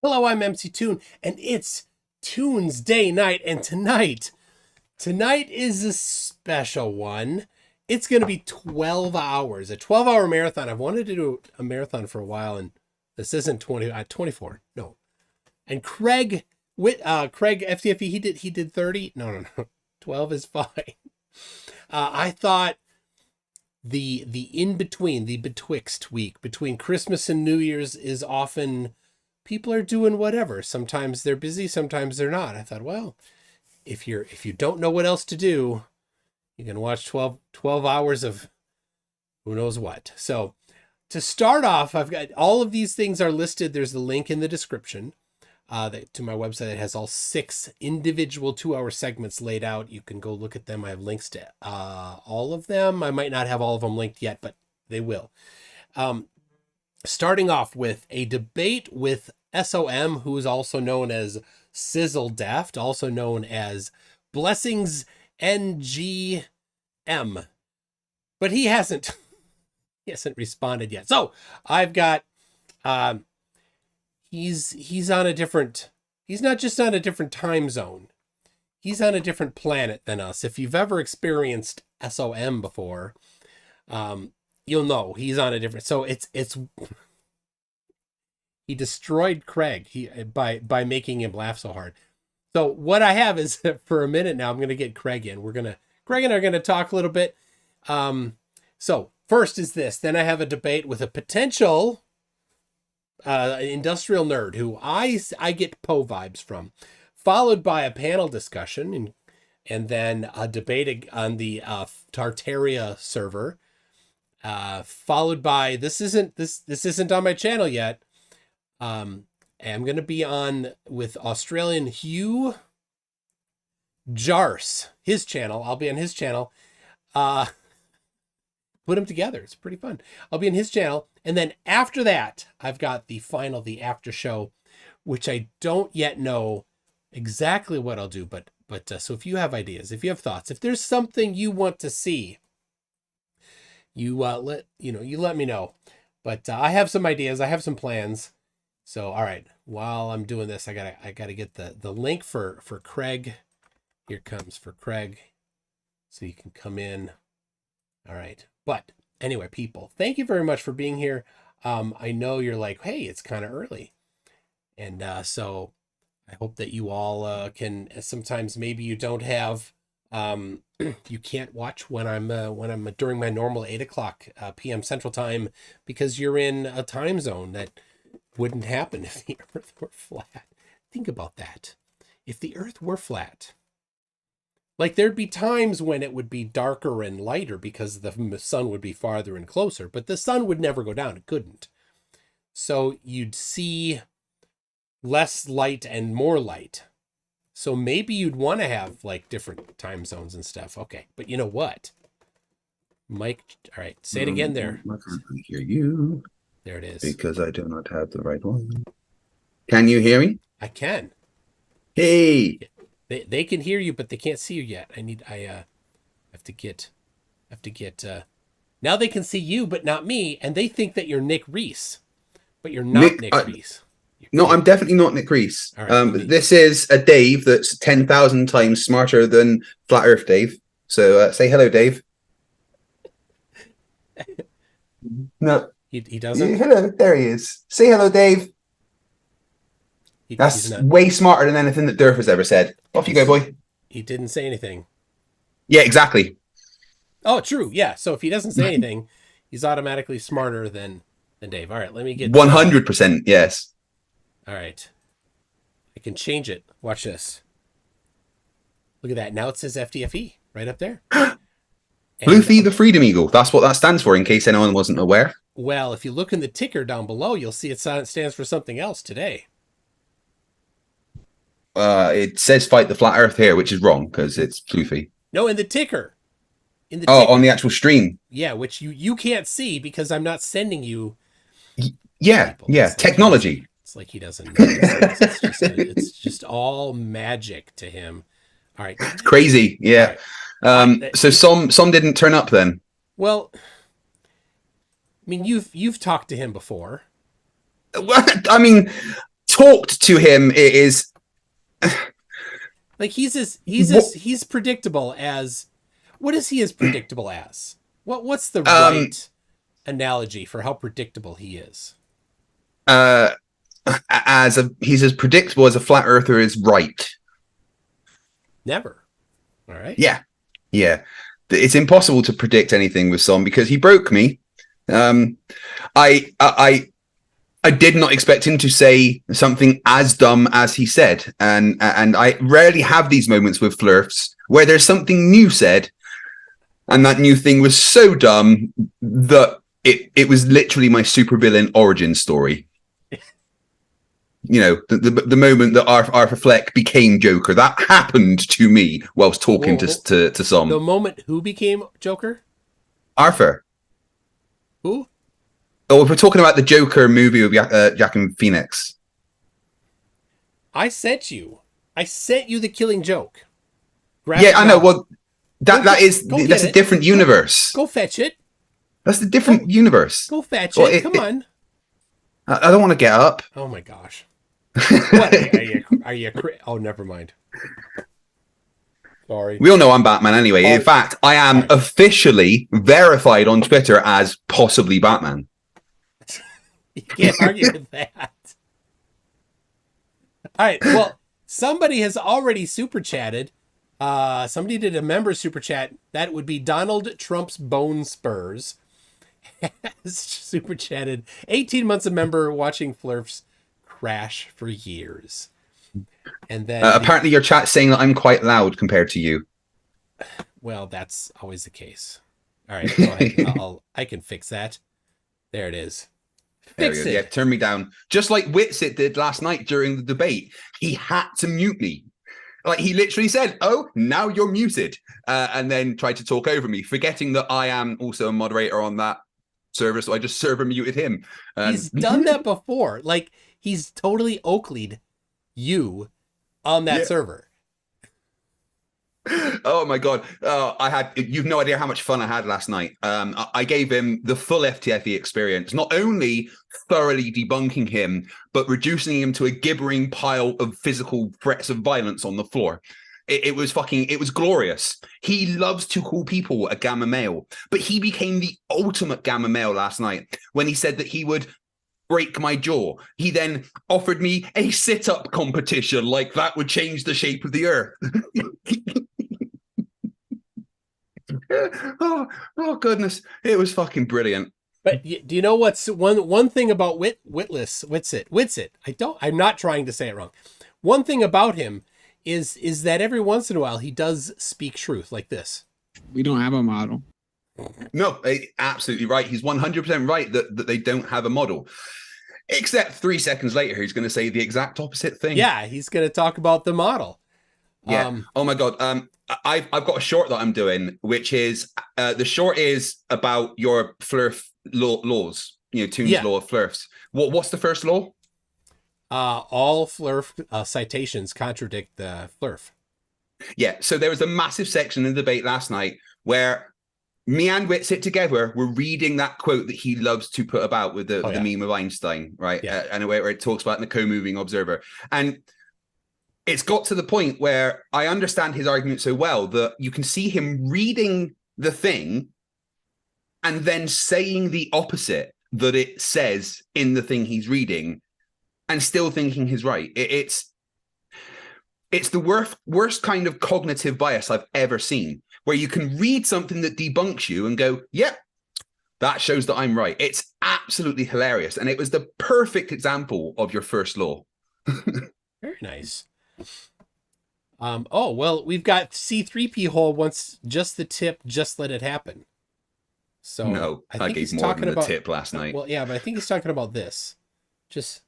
Hello, I'm MC Toon, and it's Toon's Day night, and tonight is a special one. It's going to be 12 hours, a 12-hour marathon. I've wanted to do a marathon for a while, and this isn't 24, no. And Craig FTFE, he did 30. No. 12 is fine. I thought the in-between, the betwixt week, between Christmas and New Year's is often... people are doing whatever. Sometimes they're busy, sometimes they're not. I thought, well, if you don't know what else to do, you can watch 12 hours of who knows what. So to start off, I've got all of these things are listed. There's the link in the description to my website. It has all 6 individual 2-hour segments laid out. You can go look at them. I have links to all of them. I might not have all of them linked yet, but they will. Starting off with a debate with SOM, who is also known as Sizzle Daft, also known as Blessings NGM. But he hasn't responded yet. So I've got he's on a different, he's not just on a different time zone. He's on a different planet than us. If you've ever experienced SOM before, you'll know he's on a different. So it's he destroyed Craig by making him laugh so hard. So what I have is for a minute now, I'm going to get Craig in. Craig and I are going to talk a little bit. So first is this. Then I have a debate with a potential industrial nerd who I get Poe vibes from, followed by a panel discussion and then a debate on the Tartaria server. Followed by this isn't on my channel yet. I'm going to be on with Australian Hugh Jarse, his channel. I'll be on his channel. Put them together. It's pretty fun. I'll be on his channel. And then after that, I've got the after show, which I don't yet know exactly what I'll do. But so if you have ideas, if you have thoughts, if there's something you want to see, you let me know. But I have some ideas. I have some plans. So, all right, while I'm doing this, I gotta get the link for Craig. Here comes for Craig, so you can come in. All right. But anyway, people, thank you very much for being here. I know you're like, hey, it's kind of early. And so I hope that you all can, sometimes maybe you don't have, you can't watch when I'm during my normal 8:00 p.m. Central Time, because you're in a time zone that wouldn't happen if the Earth were flat. Think about that. If the Earth were flat, like there'd be times when it would be darker and lighter because the sun would be farther and closer, but the sun would never go down. It couldn't. So you'd see less light and more light. So maybe you'd want to have like different time zones and stuff. Okay. But you know what? Mike, all right, say it again there. I can't hear you. There it is. Because I do not have the right one. Can you hear me? I can. Hey. They can hear you, but they can't see you yet. I have to get now they can see you, but not me. And they think that you're Nick Reese, but you're not Nick Reese. No, I'm definitely not Nick Reese. Right, this is a Dave that's 10,000 times smarter than Flat Earth Dave. So say hello, Dave. No. He doesn't. Hello, there he is. Say hello, Dave. That's way smarter than anything that Durf has ever said. Off you go, boy. He didn't say anything. Yeah, exactly. Oh, true. Yeah. So if he doesn't say anything, he's automatically smarter than Dave. All right, let me get 100%. Yes. All right. I can change it. Watch this. Look at that. Now it says FTFE right up there. Floofy the Freedom Eagle. That's what that stands for, in case anyone wasn't aware. Well, if you look in the ticker down below, you'll see it stands for something else today. It says fight the flat earth here, which is wrong because it's Floofy. No, in the ticker. On the actual stream. Yeah, which you can't see because I'm not sending you. Yeah, people. Yeah. It's technology. It's like he doesn't know. It's just all magic to him. All right. It's crazy. Yeah. Right. So some didn't turn up then. Well, I mean, you've talked to him before. I mean, talked to him, it is like he's predictable as. What is he as predictable as? What's the right analogy for how predictable he is? He's as predictable as a flat earther is right. Never. All right. Yeah. It's impossible to predict anything with SOM because he broke me. I did not expect him to say something as dumb as he said, and I rarely have these moments with flurfs where there's something new said, and that new thing was so dumb that it was literally my supervillain origin story. You know, the moment that Arthur Fleck became Joker, that happened to me whilst talking to SOM. The moment who became Joker? Arthur. Who? Oh, if we're talking about the Joker movie with Joaquin Phoenix. I sent you the Killing Joke. I know. Well, that's a different universe. Go fetch it. That's a different universe. Go fetch it. Come on. I don't want to get up. Oh my gosh. What are you? Oh, never mind. Sorry. We all know I'm Batman anyway. In fact, I am officially verified on Twitter as possibly Batman. You can't argue with that. All right. Well, somebody has already super chatted. Somebody did a member super chat. That would be Donald Trump's Bone Spurs. Has super chatted. 18 months a member, watching flurfs crash for years. And then apparently your chat's saying that I'm quite loud compared to you. Well, that's always the case. All right, go ahead. I can fix that. There it is. Fix it. Yeah, turn me down. Just like Witsit did last night during the debate. He had to mute me. Like, he literally said, "Oh, now you're muted," and then tried to talk over me, forgetting that I am also a moderator on that server, so I just server muted him. He's done that before. Like, he's totally Oakley'd you on that server. Oh my god! You've no idea how much fun I had last night. I gave him the full FTFE experience, not only thoroughly debunking him, but reducing him to a gibbering pile of physical threats of violence on the floor. It was glorious. He loves to call people a gamma male, but he became the ultimate gamma male last night when he said that he would break my jaw. He then offered me a sit-up competition, like that would change the shape of the earth. oh goodness, it was fucking brilliant. But do you know what's one thing about Witsit? I'm not trying to say it wrong. One thing about him is that every once in a while he does speak truth like this. We don't have a model. No, absolutely right. He's 100% right that they don't have a model. Except 3 seconds later, he's going to say the exact opposite thing. Yeah, he's going to talk about the model. Yeah. Oh my god. I've got a short that I'm doing, which is the short is about your flurf laws. You know, Toon's law of flurfs. What's the first law? All flurf citations contradict the flurf. Yeah. So there was a massive section in the debate last night where me and Witsit together were reading that quote that he loves to put about with the meme of Einstein, right? Yeah. And where it talks about the co-moving observer. And it's got to the point where I understand his argument so well that you can see him reading the thing and then saying the opposite that it says in the thing he's reading and still thinking he's right. It's the worst kind of cognitive bias I've ever seen, where you can read something that debunks you and go, yep, that shows that I'm right. It's absolutely hilarious. And it was the perfect example of your first law. Very nice. Oh, well, we've got C3P hole wants just the tip, just let it happen. So no, I gave more than the tip last night. Well, yeah, but I think he's talking about this. Just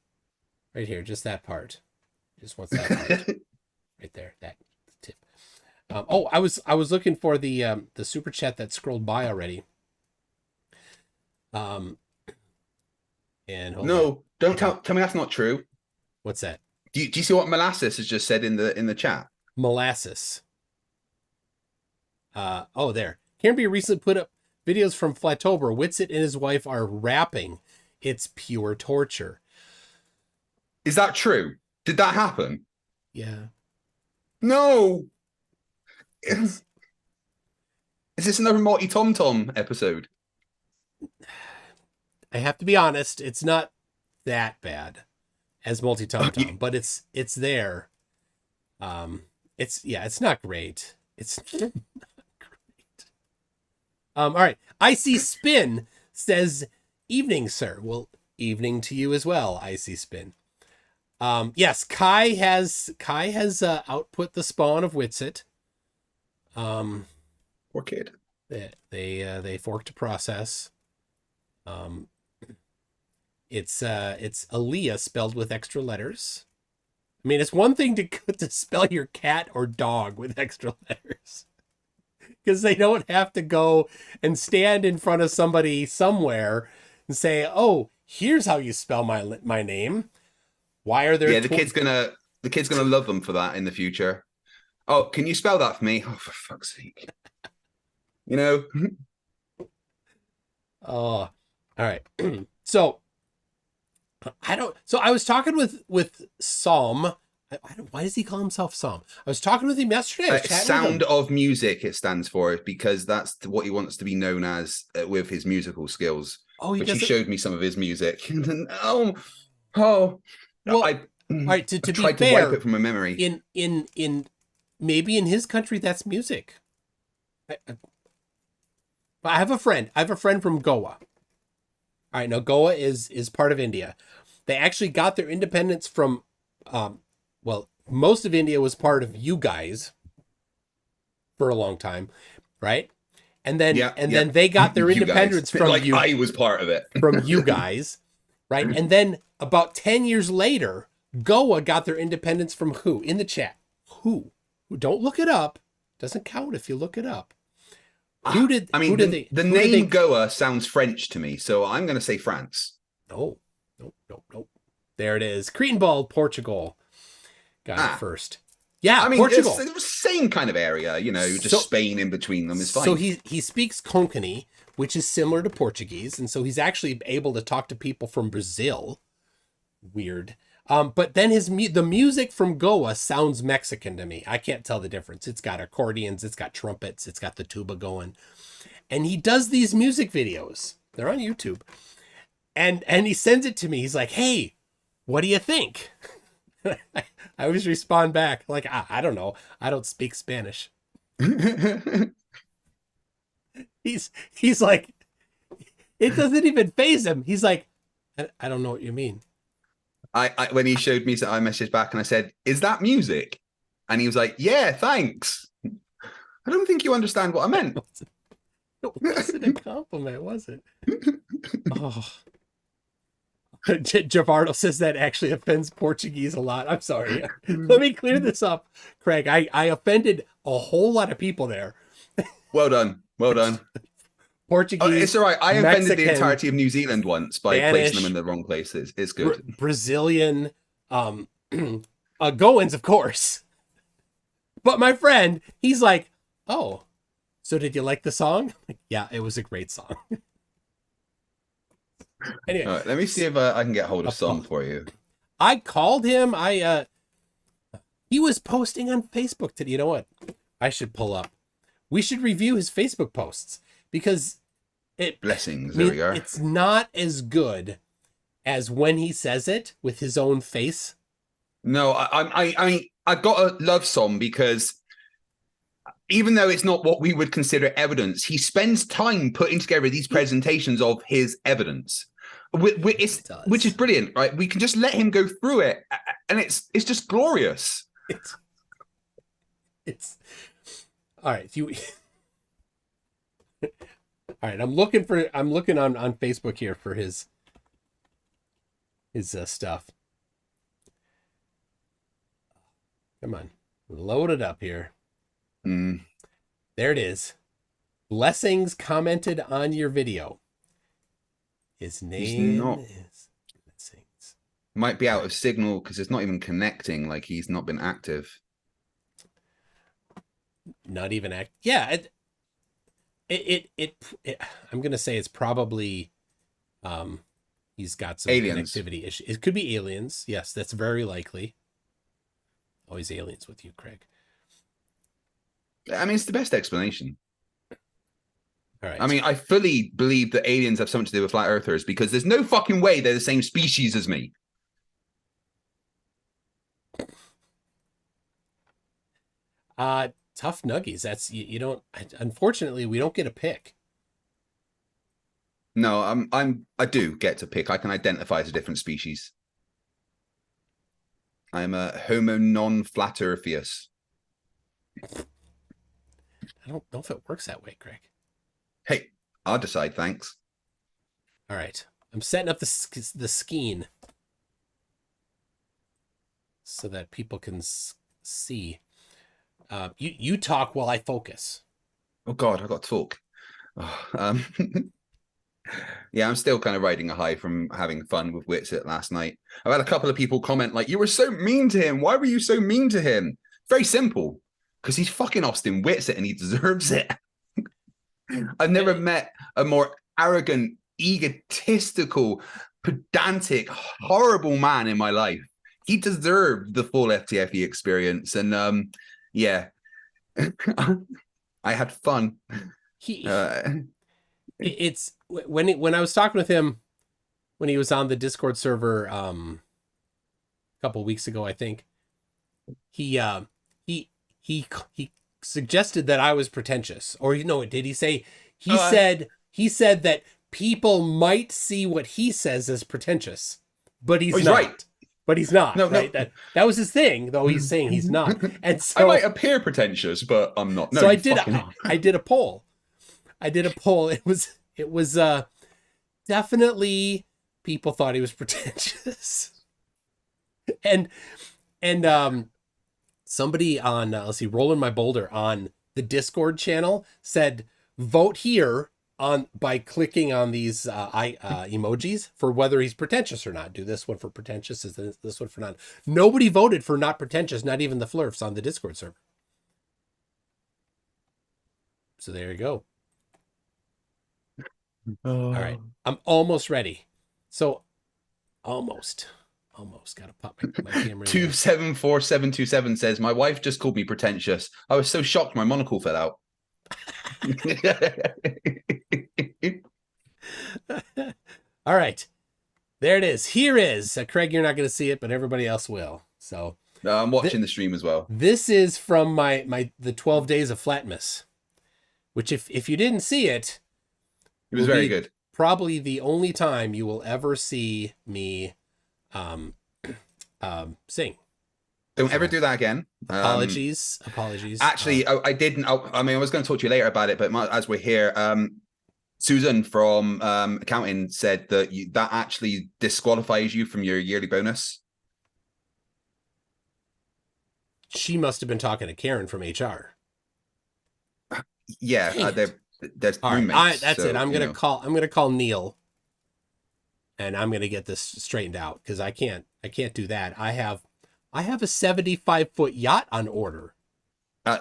right here, just that part. Just wants that part. Right there, that tip. I was looking for the super chat that scrolled by already. And no, don't tell me that's not true. What's that? Do you see what Molasses has just said in the chat? Molasses. There. Canterbury recently put up videos from Flatober. Witsit and his wife are rapping. It's pure torture. Is that true? Did that happen? Yeah. No. It's, Is this another Multi Tom Tom episode? I have to be honest, it's not that bad as Multi Tom You- Tom, but it's there. It's not great. It's not great. All right. Icy Spin says, "Evening, sir." Well, evening to you as well, Icy Spin. Yes, Kai has output the spawn of Witsit. Poor kid. They forked a process. It's Aaliyah spelled with extra letters. I mean, it's one thing to spell your cat or dog with extra letters, because they don't have to go and stand in front of somebody somewhere and say, "Oh, here's how you spell my name." Why are there? Yeah, the kid's gonna love them for that in the future. Oh, can you spell that for me? Oh, for fuck's sake. You know? Oh, all right. So I was talking with SOM. Why does he call himself SOM? I was talking with him yesterday. I was chatting with Sound him. of Music, it stands for, because that's what he wants to be known as with his musical skills. Oh, he Which he doesn't. showed me some of his music. oh, Well, I all right. To be tried to fair, wipe it from my memory. in maybe in his country that's music. I have a friend. I have a friend from Goa. All right, now Goa is part of India. They actually got their independence from, well, most of India was part of you guys for a long time, right? And then then they got their You independence guys. from like you, I was part of it. from you guys, right? And then about 10 years later, Goa got their independence from who? In the chat. Who? Don't look it up. Doesn't count if you look it up. Who did? I mean, who did they? the who name did they, Goa sounds French to me, so I'm going to say France. No, nope. There it is. Cretenball, Portugal. Got it first. Yeah, I mean, Portugal. it's the same kind of area, you know, just Spain in between them is fine. So he speaks Konkani, which is similar to Portuguese, and so he's actually able to talk to people from Brazil. Weird. But then the music from Goa sounds Mexican to me. I can't tell the difference. It's got accordions, it's got trumpets, it's got the tuba going. And he does these music videos. They're on YouTube. And he sends it to me. He's like, "Hey, what do you think?" I always respond back like, I don't know. I don't speak Spanish. He's like, it doesn't even faze him. He's like, I don't know what you mean. I when he showed me, I messaged back and I said, "Is that music?" And he was like, "Yeah, thanks." I don't think you understand what I meant. It wasn't a compliment, was it? Oh. Javardo says that actually offends Portuguese a lot. I'm sorry. Let me clear this up, Craig. I offended a whole lot of people there. Well done. Well done. Portuguese. It's all right. I offended Mexican, the entirety of New Zealand once by Spanish, placing them in the wrong places. It's good. Brazilian, Goans, of course. But my friend, he's like, "Oh, so did you like the song?" Yeah, it was a great song. Anyway, all right, let me see if I can get hold of SOM for you. I called him. He was posting on Facebook today. You know what? I should pull up. We should review his Facebook posts because Blessings. There we are. It's not as good as when he says it with his own face. No, I mean, I've got to love SOM because even though it's not what we would consider evidence, he spends time putting together these presentations of his evidence, which is brilliant, right? We can just let him go through it, and it's just glorious. It's all right. All right. I'm looking on Facebook here for his stuff. Come on, load it up here. There it is. Blessings commented on your video. His name is Blessings. Might be out of signal because it's not even connecting. Like he's not been active. Not even act. Yeah. It I'm gonna say it's probably He's got some Aliens. connectivity issues. It could be aliens. Yes, that's very likely. Always aliens with you, Craig. I mean, it's the best explanation. All right. I mean, I fully believe that aliens have something to do with flat earthers because there's no fucking way they're the same species as me. Tough nuggies. That's you don't. Unfortunately, we don't get a pick. No, I do get to pick. I can identify as a different species. I'm a Homo non-flat eartheus. I don't know if it works that way, Craig. Hey, I'll decide. Thanks. All right. I'm setting up the skeen so that people can see. You talk while I focus. Oh God, I got to talk. Oh, yeah, I'm still kind of riding a high from having fun with Witsit last night. I've had a couple of people comment like, "You were so mean to him. Why were you so mean to him?" Very simple, because he's fucking Austin Witsit and he deserves it. I've never met a more arrogant, egotistical, pedantic, horrible man in my life. He deserved the full FTFE experience, and yeah, I had fun. It's when I was talking with him when he was on the Discord server a couple weeks ago, I think he suggested that I was pretentious, or did he say he said that people might see what he says as pretentious, but he's not. Right. But he's not. No, right? no. That was his thing, though. He's saying he's not, and so I might appear pretentious, but I'm not. No, so I did a poll. It was definitely people thought he was pretentious. and somebody on let's see, Rolling My Boulder on the Discord channel said vote here by clicking on these emojis for whether he's pretentious or not. Do this one for pretentious, is this one for not. Nobody voted for not pretentious, not even the flurfs on the Discord server. So there you go. All right. I'm almost ready. So almost got to pop my camera. 274727 says, "My wife just called me pretentious. I was so shocked my monocle fell out." All right. There it is. Here is. Craig, you're not going to see it, but everybody else will. So I'm watching the stream as well. This is from the 12 Days of Flatmas, which if you didn't see it, it was very good. Probably the only time you will ever see me sing. Don't ever do that again. Apologies. Actually, I didn't. I mean, I was going to talk to you later about it, but as we're here, Susan from accounting said that that actually disqualifies you from your yearly bonus. She must have been talking to Karen from HR. Yeah, there's all roommates. right, that's it. I'm gonna call Neil, and I'm gonna get this straightened out because I can't do that. I have a 75-foot yacht on order.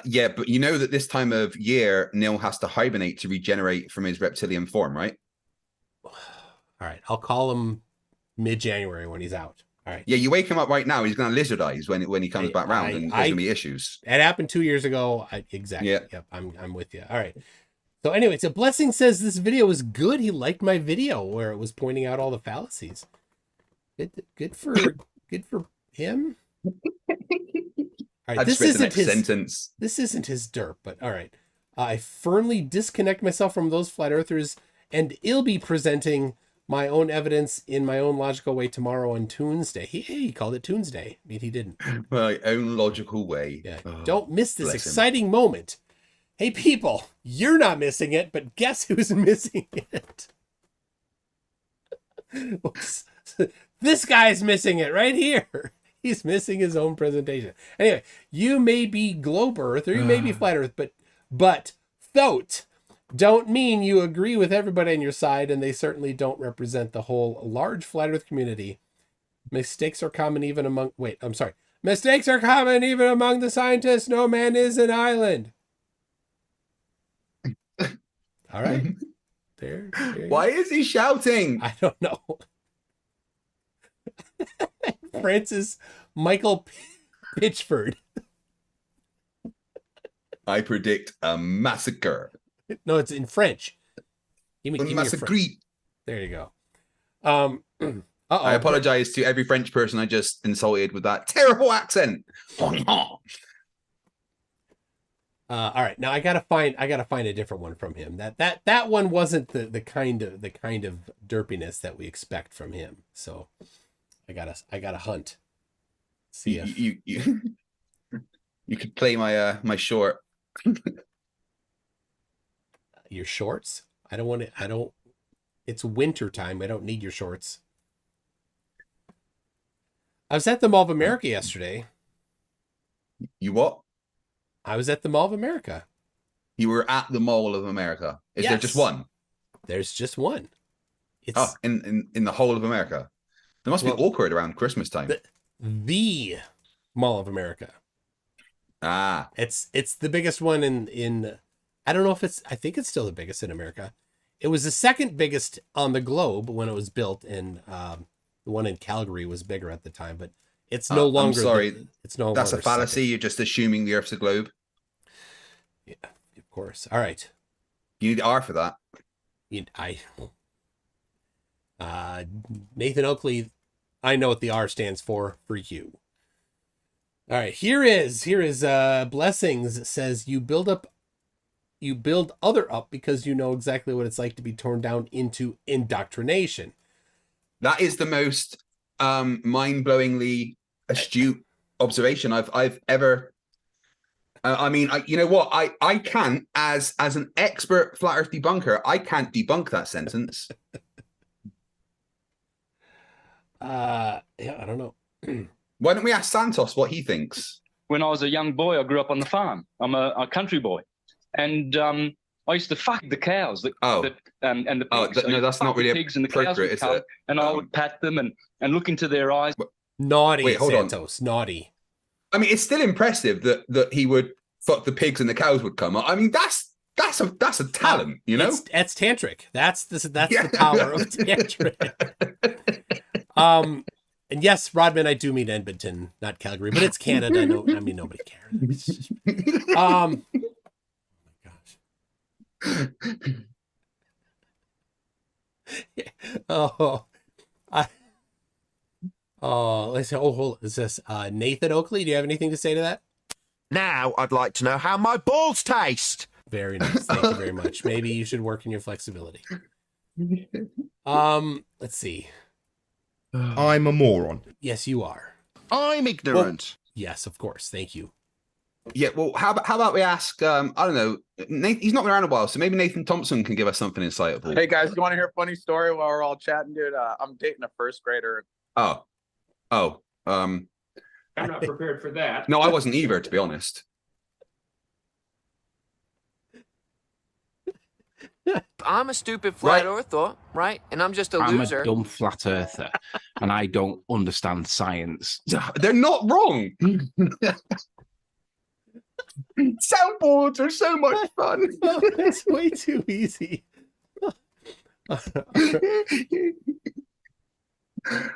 Yeah, but you know that this time of year, Neil has to hibernate to regenerate from his reptilian form, right? All right, I'll call him mid-January when he's out. All right. Yeah, you wake him up right now, he's going to lizard eyes when he comes back round, and there's going to be issues. That happened 2 years ago. Exactly. Yeah. Yep. I'm with you. All right. So anyway, so Blessing says this video was good. He liked my video where it was pointing out all the fallacies. Good for him. All right, this isn't his sentence. This isn't his derp, but all right. I firmly disconnect myself from those flat earthers, and I'll be presenting my own evidence in my own logical way tomorrow on Tuesday. He called it Tuesday. I mean, he didn't. My own logical way. Yeah. Don't miss this exciting moment. Hey, people, you're not missing it, but guess who's missing it? This guy's missing it right here. He's missing his own presentation. Anyway, you may be globe Earth or you may be flat Earth, but thoat don't mean you agree with everybody on your side, and they certainly don't represent the whole large flat Earth community. Mistakes are common even among... Mistakes are common even among the scientists. No man is an island. All right. There Why is he shouting? I don't know. Francis Michael Pitchford. I predict a massacre. No, it's in French. Give me your Massacre. There you go. Uh-oh. I apologize to every French person I just insulted with that terrible accent. All right, now I gotta find a different one from him. That one wasn't the kind of derpiness that we expect from him. So I gotta hunt. See if you could play my short. Your shorts. I don't. It's winter time. I don't need your shorts. I was at the Mall of America yesterday. You what? I was at the Mall of America. You were at the Mall of America. Is there just one? There's just one. It's in the whole of America. It must be awkward around Christmas time. The Mall of America. Ah. It's the biggest one in I don't know if I think it's still the biggest in America. It was the second biggest on the globe when it was built, and the one in Calgary was bigger at the time, but it's no longer. I'm sorry. It's no That's longer a fallacy. second. You're just assuming the Earth's a globe. Yeah, of course. All right. You need R for that. Nathan Oakley, I know what the R stands for you. All right, here is Blessings says you build other up because you know exactly what it's like to be torn down into indoctrination. That is the most mind-blowingly astute observation I've ever. I mean, you know what? I can't, as an expert flat Earth debunker, I can't debunk that sentence. Yeah, I don't know. Why don't we ask Santos what he thinks? When I was a young boy, I grew up on the farm. I'm a country boy, and I used to fuck the cows. And the pigs. No, that's not really pigs and the cows would come, and I would pat them and look into their eyes. Naughty. Wait, hold Santos. On. Naughty. I mean, it's still impressive that he would fuck the pigs and the cows would come. I mean, that's a talent, you know. It's tantric. That's the power of tantric. And yes, Rodman, I do mean Edmonton, not Calgary, but it's Canada. No, I mean nobody cares. Oh my gosh. Let's see. Hold. Is this Nathan Oakley? Do you have anything to say to that? Now I'd like to know how my balls taste. Very nice. Thank you very much. Maybe you should work in your flexibility. Let's see. I'm a moron. Yes, you are. I'm ignorant. Well, yes, of course. Thank you. Yeah, well, how about we ask, I don't know, he's not been around a while, so maybe Nathan Thompson can give us something insightful. Hey, guys, you want to hear a funny story while we're all chatting, dude? I'm dating a first grader. I'm not prepared for that. No, I wasn't either, to be honest. I'm a stupid flat earther, right? And I'm just a loser. I'm a dumb flat earther, and I don't understand science. They're not wrong. Soundboards are so much fun. Oh, that's way too easy.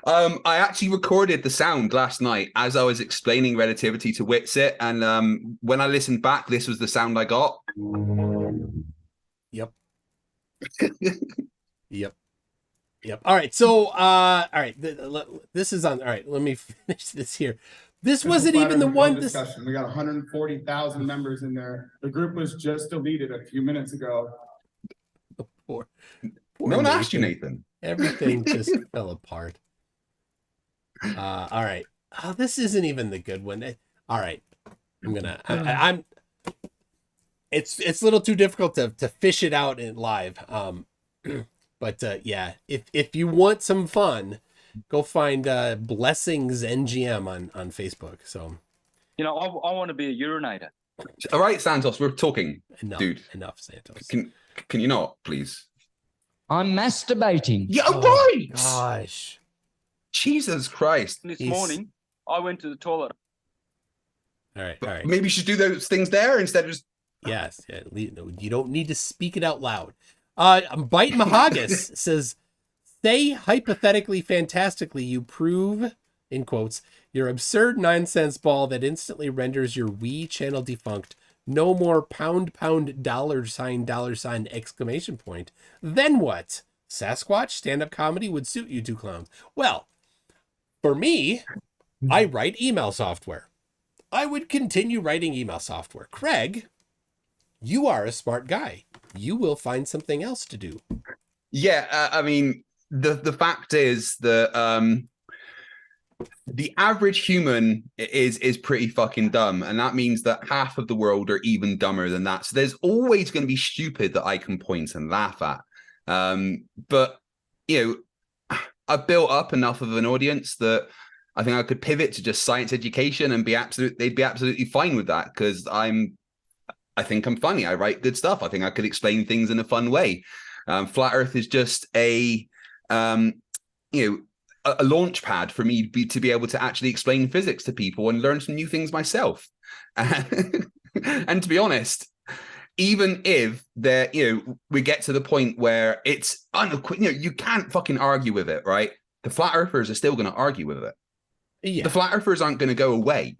I actually recorded the sound last night as I was explaining relativity to Witsit, and when I listened back, this was the sound I got. Yep. Yep. All right. So, all right. This is on. All right. Let me finish this here. This wasn't even the one discussion. We got 140,000 members in there. The group was just deleted a few minutes ago. Poor no one asked you, Nathan. Everything just fell apart. All right. Oh, this isn't even the good one. All right. I'm it's a little too difficult to fish it out in live. But yeah, if you want some fun, go find Blessings NGM on Facebook. So, you know, I want to be a urinator. All right, Santos, we're talking. Dude. Enough, Santos. Can you not, please? I'm masturbating. Yeah, right. Gosh. Jesus Christ. This morning, I went to the toilet. All right. Maybe you should do those things there instead of just... Yes. Yeah, you don't need to speak it out loud. Bite Mahagus says, say hypothetically, fantastically, you prove in quotes, your absurd nonsense ball that instantly renders your Wii channel defunct. No more pound dollar sign exclamation point. Then what? Sasquatch stand-up comedy would suit you two clowns. Well, for me, I write email software. I would continue writing email software. Craig, you are a smart guy. You will find something else to do. Yeah, I mean, the fact is that the average human is pretty fucking dumb, and that means that half of the world are even dumber than that. So there's always going to be stupid that I can point and laugh at. But you know, I've built up enough of an audience that I think I could pivot to just science education and they'd be absolutely fine with that, because I think I'm funny. I write good stuff. I think I could explain things in a fun way. Flat Earth is just a launch pad for me to be able to actually explain physics to people and learn some new things myself. And to be honest, even if we get to the point where it's you can't fucking argue with it, right? The flat earthers are still going to argue with it. Yeah. The flat earthers aren't going to go away.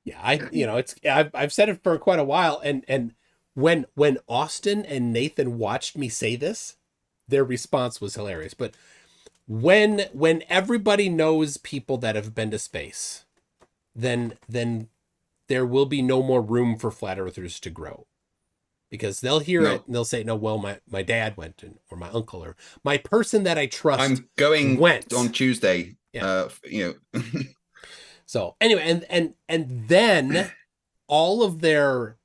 Yeah, I've said it for quite a while, and when Austin and Nathan watched me say this, their response was hilarious. But when everybody knows people that have been to space, then there will be no more room for flat earthers to grow, because they'll hear it and they'll say, no, well, my dad went, or my uncle, or my person that I trust. I'm going on Tuesday. Yeah. So anyway, and then all of their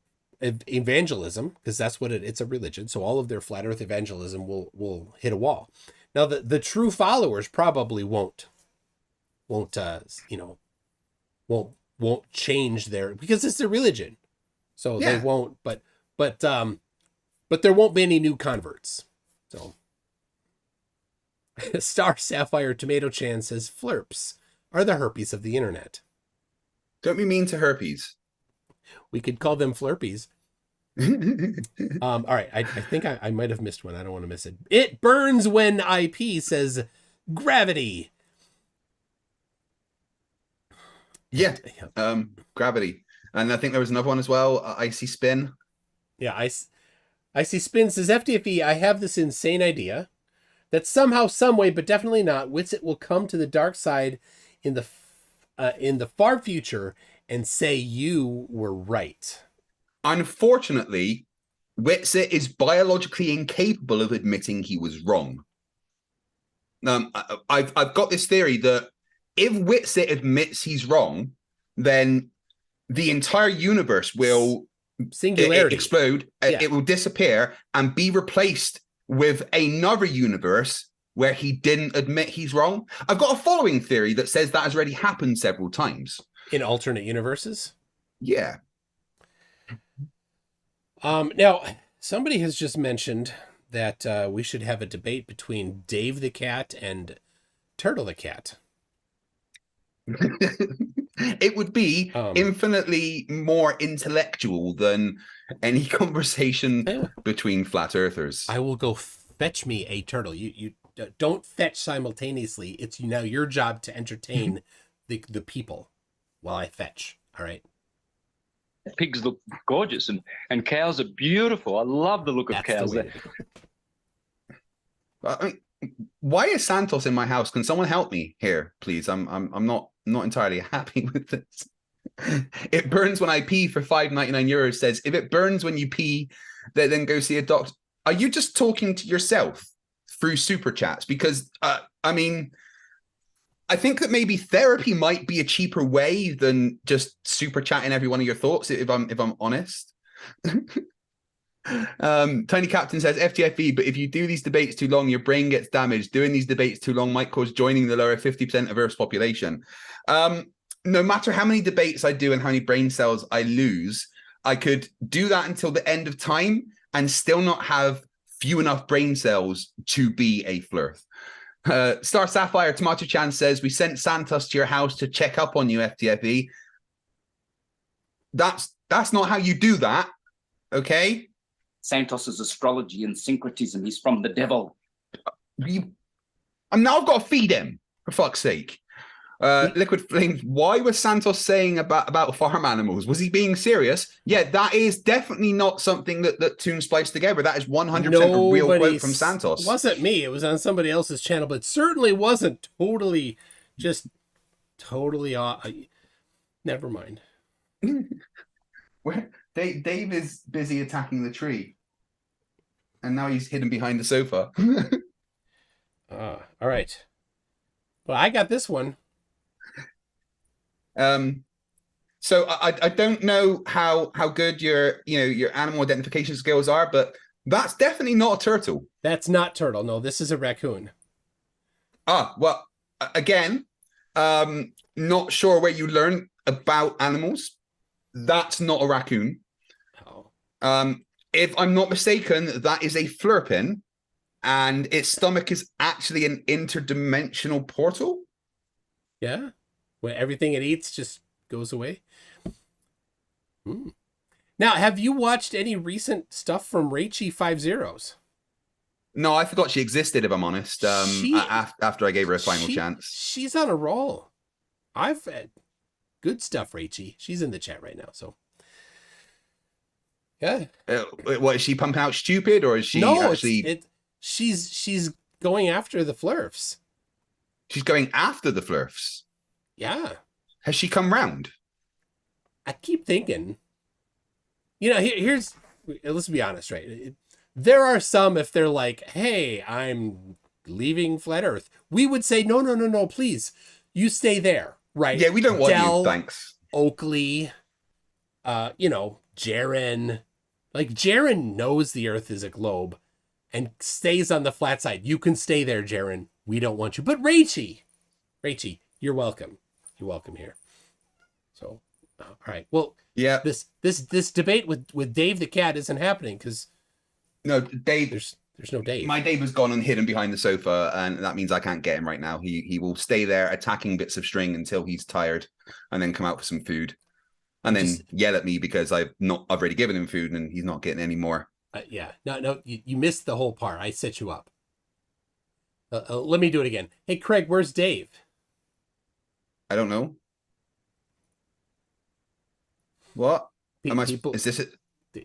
evangelism, because that's what it's a religion. So all of their flat earth evangelism will hit a wall. Now the true followers probably won't change their, because it's their religion. So they won't, but there won't be any new converts. So Star Sapphire Tomato Chan says flurps are the herpes of the internet. Don't be mean to herpes. We could call them flurpies. All right, I think I might have missed one. I don't want to miss it. It burns when IP says gravity. Yeah, gravity. And I think there was another one as well, Icy Spin. Yeah, Icy Spin says, FTFE, I have this insane idea that somehow, some way, but definitely not, Witsit will come to the dark side in the far future and say you were right. Unfortunately, Witsit is biologically incapable of admitting he was wrong. I've got this theory that if Witsit admits he's wrong, then the entire universe will explode. Yeah. It will disappear and be replaced with another universe where he didn't admit he's wrong. I've got a following theory that says that has already happened several times. In alternate universes? Yeah. Now, somebody has just mentioned that we should have a debate between Dave the Cat and Turtle the Cat. It would be infinitely more intellectual than any conversation between flat earthers. I will go fetch me a turtle. You don't fetch simultaneously. It's now your job to entertain the people while I fetch. All right. Pigs look gorgeous and cows are beautiful. I love the look of cows. Why is Santos in my house? Can someone help me here, please? I'm not entirely happy with this. It burns when I pee for €5.99 says, if it burns when you pee, then go see a doctor. Are you just talking to yourself through super chats? Because I mean, I think that maybe therapy might be a cheaper way than just super chatting every one of your thoughts, if I'm honest. Tiny Captain says, FTFE, but if you do these debates too long, your brain gets damaged. Doing these debates too long might cause joining the lower 50% of Earth's population. No matter how many debates I do and how many brain cells I lose, I could do that until the end of time and still not have few enough brain cells to be a flurf. Star Sapphire Tomato Chan says, we sent Santos to your house to check up on you, FTFE. That's not how you do that, okay? Santos is astrology and syncretism. He's from the devil. I've got to feed him, for fuck's sake. Liquid Flames, why was Santos saying about farm animals? Was he being serious? Yeah, that is definitely not something that Toon spliced together. That is 100% a real quote from Santos. It wasn't me. It was on somebody else's channel, but it certainly wasn't totally never mind. Dave is busy attacking the tree. And now he's hidden behind the sofa. All right. Well, I got this one. So I don't know how good your animal identification skills are, but that's definitely not a turtle. That's not turtle. No, this is a raccoon. Well, again, not sure where you learn about animals. That's not a raccoon. Oh. If I'm not mistaken, that is a flurpin, and its stomach is actually an interdimensional portal. Yeah, when everything it eats just goes away. Now, have you watched any recent stuff from Raichi 50s? No, I forgot she existed, if I'm honest, after I gave her a final chance. She's on a roll. I've had good stuff, Raichi. She's in the chat right now, so. Yeah. What, is she pumping out stupid, or is she actually... She's going after the flurfs. She's going after the flurfs? Yeah. Has she come round? I keep thinking, here's, let's be honest, right? There are some, if they're like, hey, I'm leaving flat Earth, we would say, no, please, you stay there, right? Yeah, we don't want you, thanks. Oakley, Jaren. Like, Jaren knows the Earth is a globe and stays on the flat side. You can stay there, Jaren. We don't want you. But Raichi, you're welcome. You're welcome here. So, all right. Well, yeah. This debate with Dave the cat isn't happening because no, Dave. There's no Dave. My Dave has gone and hidden behind the sofa, and that means I can't get him right now. He will stay there attacking bits of string until he's tired, and then come out for some food, and then yell at me because I've already given him food and he's not getting any more. Yeah. No, you missed the whole part. I set you up. Let me do it again. Hey, Craig, where's Dave? I don't know. What? Is this it?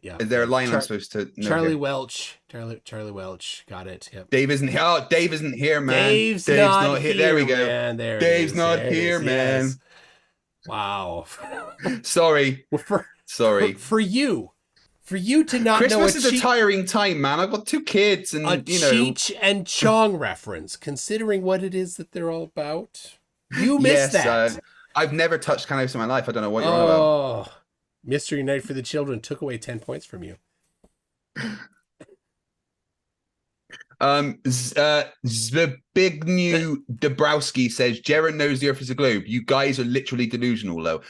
Yeah. Is there a line I'm supposed to know? Charlie Welch. Charlie Welch. Got it. Yep. Dave isn't here. Oh, Dave isn't here, man. Dave's not here. There we go. Man. There Dave's not here, man. Yes. Wow. Sorry. Well, sorry. For you to not Christmas know is a tiring time, man. I've got 2 kids, and Cheech and Chong reference, considering what it is that they're all about. You missed that. I've never touched cannabis in my life. I don't know what you're on about. Mystery Night for the Children took away 10 points from you. Zbigniew Dabrowski says Jaren knows the Earth is a globe. You guys are literally delusional, though.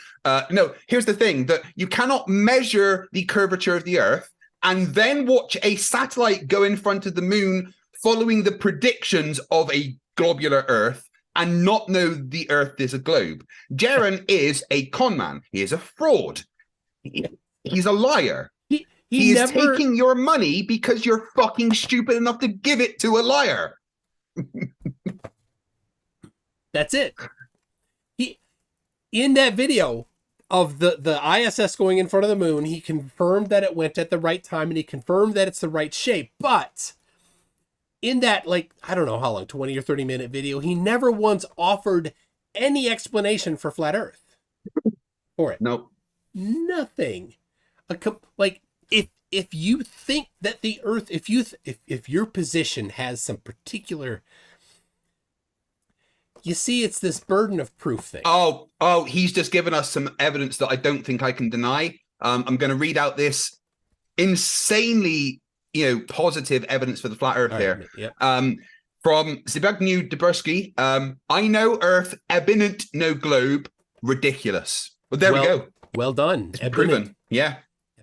No, here's the thing: that you cannot measure the curvature of the Earth and then watch a satellite go in front of the moon following the predictions of a globular Earth and not know the Earth is a globe. Jaren is a con man. He is a fraud. He's a liar. He is taking your money because you're fucking stupid enough to give it to a liar. That's it. In that video of the ISS going in front of the moon, he confirmed that it went at the right time and he confirmed that it's the right shape. But in that, I don't know how long, 20 or 30 minute video, he never once offered any explanation for flat Earth for it. Nope. Nothing. If you think that the Earth, if your position has some particular, you see, it's this burden of proof thing. Oh, he's just given us some evidence that I don't think I can deny. I'm going to read out this insanely, positive evidence for the flat Earth here. Yep. From Zbigniew Dabrowski, I know Earth, eminent, no globe, ridiculous. Well, there we go. Well done. It's proven. Yeah.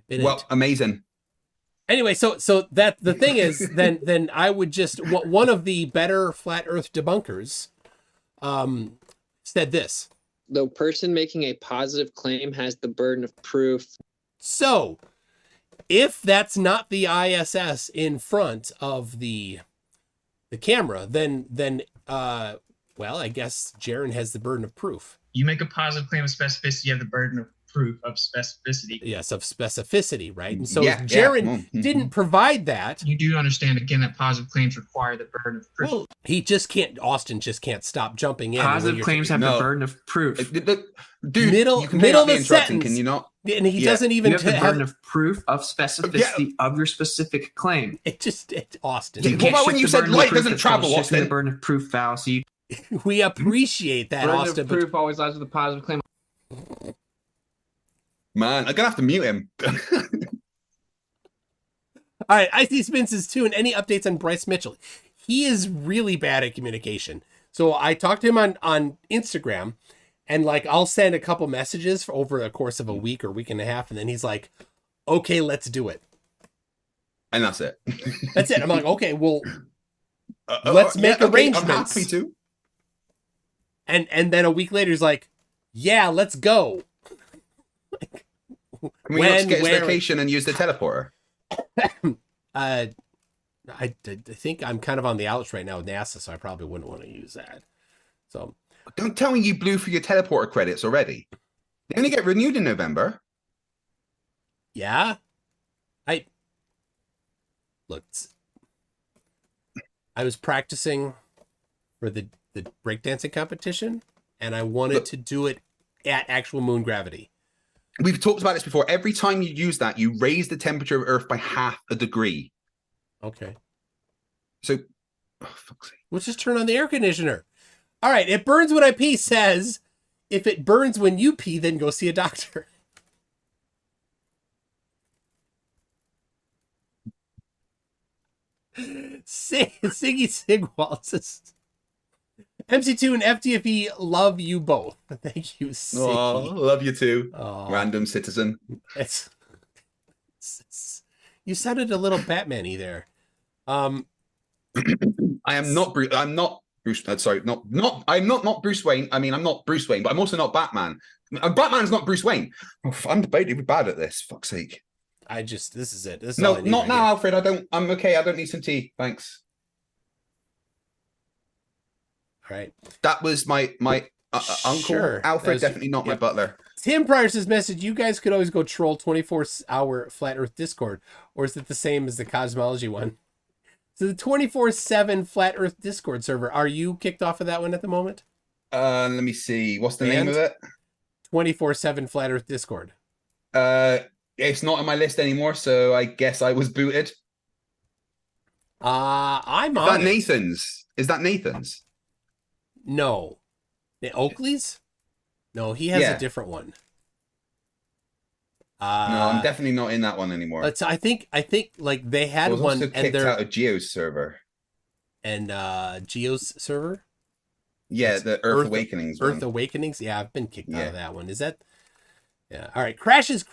Eminent. Well, amazing. Anyway, so that the thing is, then I would just, one of the better flat Earth debunkers said this. The person making a positive claim has the burden of proof. So, if that's not the ISS in front of the camera, then Well, I guess Jaron has the burden of proof. You make a positive claim of specificity, you have the burden of proof of specificity. Yes, of specificity, right? And so Yeah, Jaron didn't provide that. You do understand, again, that positive claims require the burden of proof. Well, he just can't, Austin just can't stop jumping in. Positive claims have the burden of proof. Dude, middle you can of the the sentence. Can you not? And he doesn't even you have the burden of proof of specificity of your specific claim. Austin. Yeah, what about when you said light doesn't travel, Austin? The burden of proof fallacy. We appreciate that, burden Austin. Of proof always lies with a positive claim. Man, I'm gonna have to mute him. All right, Icy Spin says too, and any updates on Bryce Mitchell? He is really bad at communication. So I talked to him on Instagram, and like I'll send a couple messages for over the course of a week or week and a half, and then he's like, "Okay, let's do it." And that's it. That's it. I'm like, okay, well, let's make arrangements. I'm happy to. And then a week later, he's like, "Yeah, let's go." Can we not get his location and use the teleporter? I think I'm kind of on the outs right now with NASA, so I probably wouldn't want to use that. So don't tell me you blew for your teleporter credits already. They only get renewed in November. Yeah, I was practicing for the breakdancing competition, and I wanted to do it at actual moon gravity. We've talked about this before. Every time you use that, you raise the temperature of Earth by 0.5 degree. Okay. So, oh, fuck's sake. Let's just turn on the air conditioner. All right. It burns when I pee says, if it burns when you pee, then go see a doctor. Siggy Sigwald says, MC2 and FTFE love you both. Thank you, Siggy. Oh, love you too. Oh. Random citizen. You sounded a little Batman-y there. I am not Bruce. I'm not Bruce. Sorry, I'm not Bruce Wayne. I mean, I'm not Bruce Wayne, but I'm also not Batman. Batman's not Bruce Wayne. Oh, I'm debatably bad at this. Fuck's sake. This is it. This is no, not now, Alfred. I'm okay. I don't need some tea. Thanks. All right. That was my uncle. Sure. Alfred, definitely not my butler. Tim Pryor says, message, you guys could always go troll 24-hour Flat Earth Discord, or is it the same as the cosmology one? So the 24/7 Flat Earth Discord server, are you kicked off of that one at the moment? Let me see. What's the name of it? 24/7 Flat Earth Discord. It's not on my list anymore, so I guess I was booted. I'm on. Is that Nathan's? Is that Nathan's? No. Oakley's? No, he has a different one. No, I'm definitely not in that one anymore. I think like they had one also and kicked out of Geo's server. And Geo's server? Yeah, the Earth Awakenings one. Earth Awakenings? Yeah, I've been kicked out of that one. Is that? Yeah. All right. Crashes.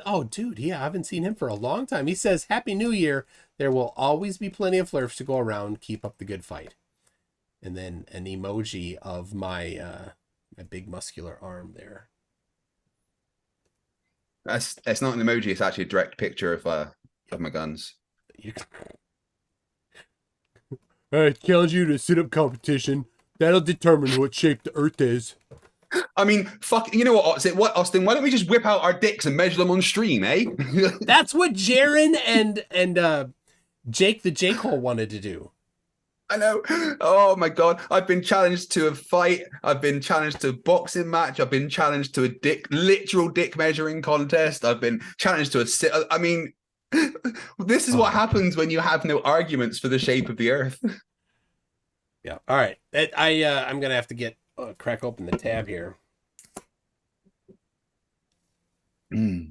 Oh, dude. Yeah, I haven't seen him for a long time. He says, Happy New Year. There will always be plenty of flurfs to go around. Keep up the good fight. And then an emoji of my my big muscular arm there. It's not an emoji. It's actually a direct picture of my guns. I challenge you to sit up competition. That'll determine what shape the Earth is. I mean, fuck. You know what, Austin? Why don't we just whip out our dicks and measure them on stream, eh? That's what Jaron and Jake the J-Hole wanted to do. I know. Oh my god. I've been challenged to a fight. I've been challenged to a boxing match. I've been challenged to a literal dick measuring contest. I've been challenged to I mean, this is what happens when you have no arguments for the shape of the Earth. Yeah. All right. I'm gonna have to get crack open the tab here. All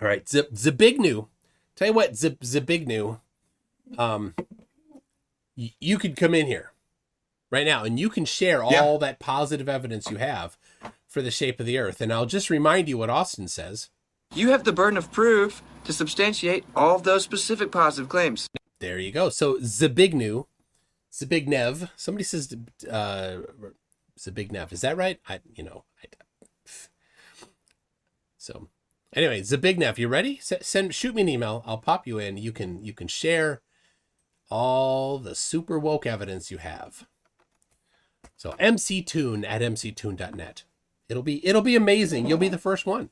right. Zabignu. Tell you what, Zabignu. You could come in here right now and you can share all that positive evidence you have for the shape of the Earth. And I'll just remind you what Austin says. You have the burden of proof to substantiate all of those specific positive claims. There you go. So Zabignev. Somebody says Zabignev. Is that right? So anyway, Zabignev, you ready? Shoot me an email. I'll pop you in. You can share all the super woke evidence you have. So mctune at mctune.net. It'll be amazing. You'll be the first one.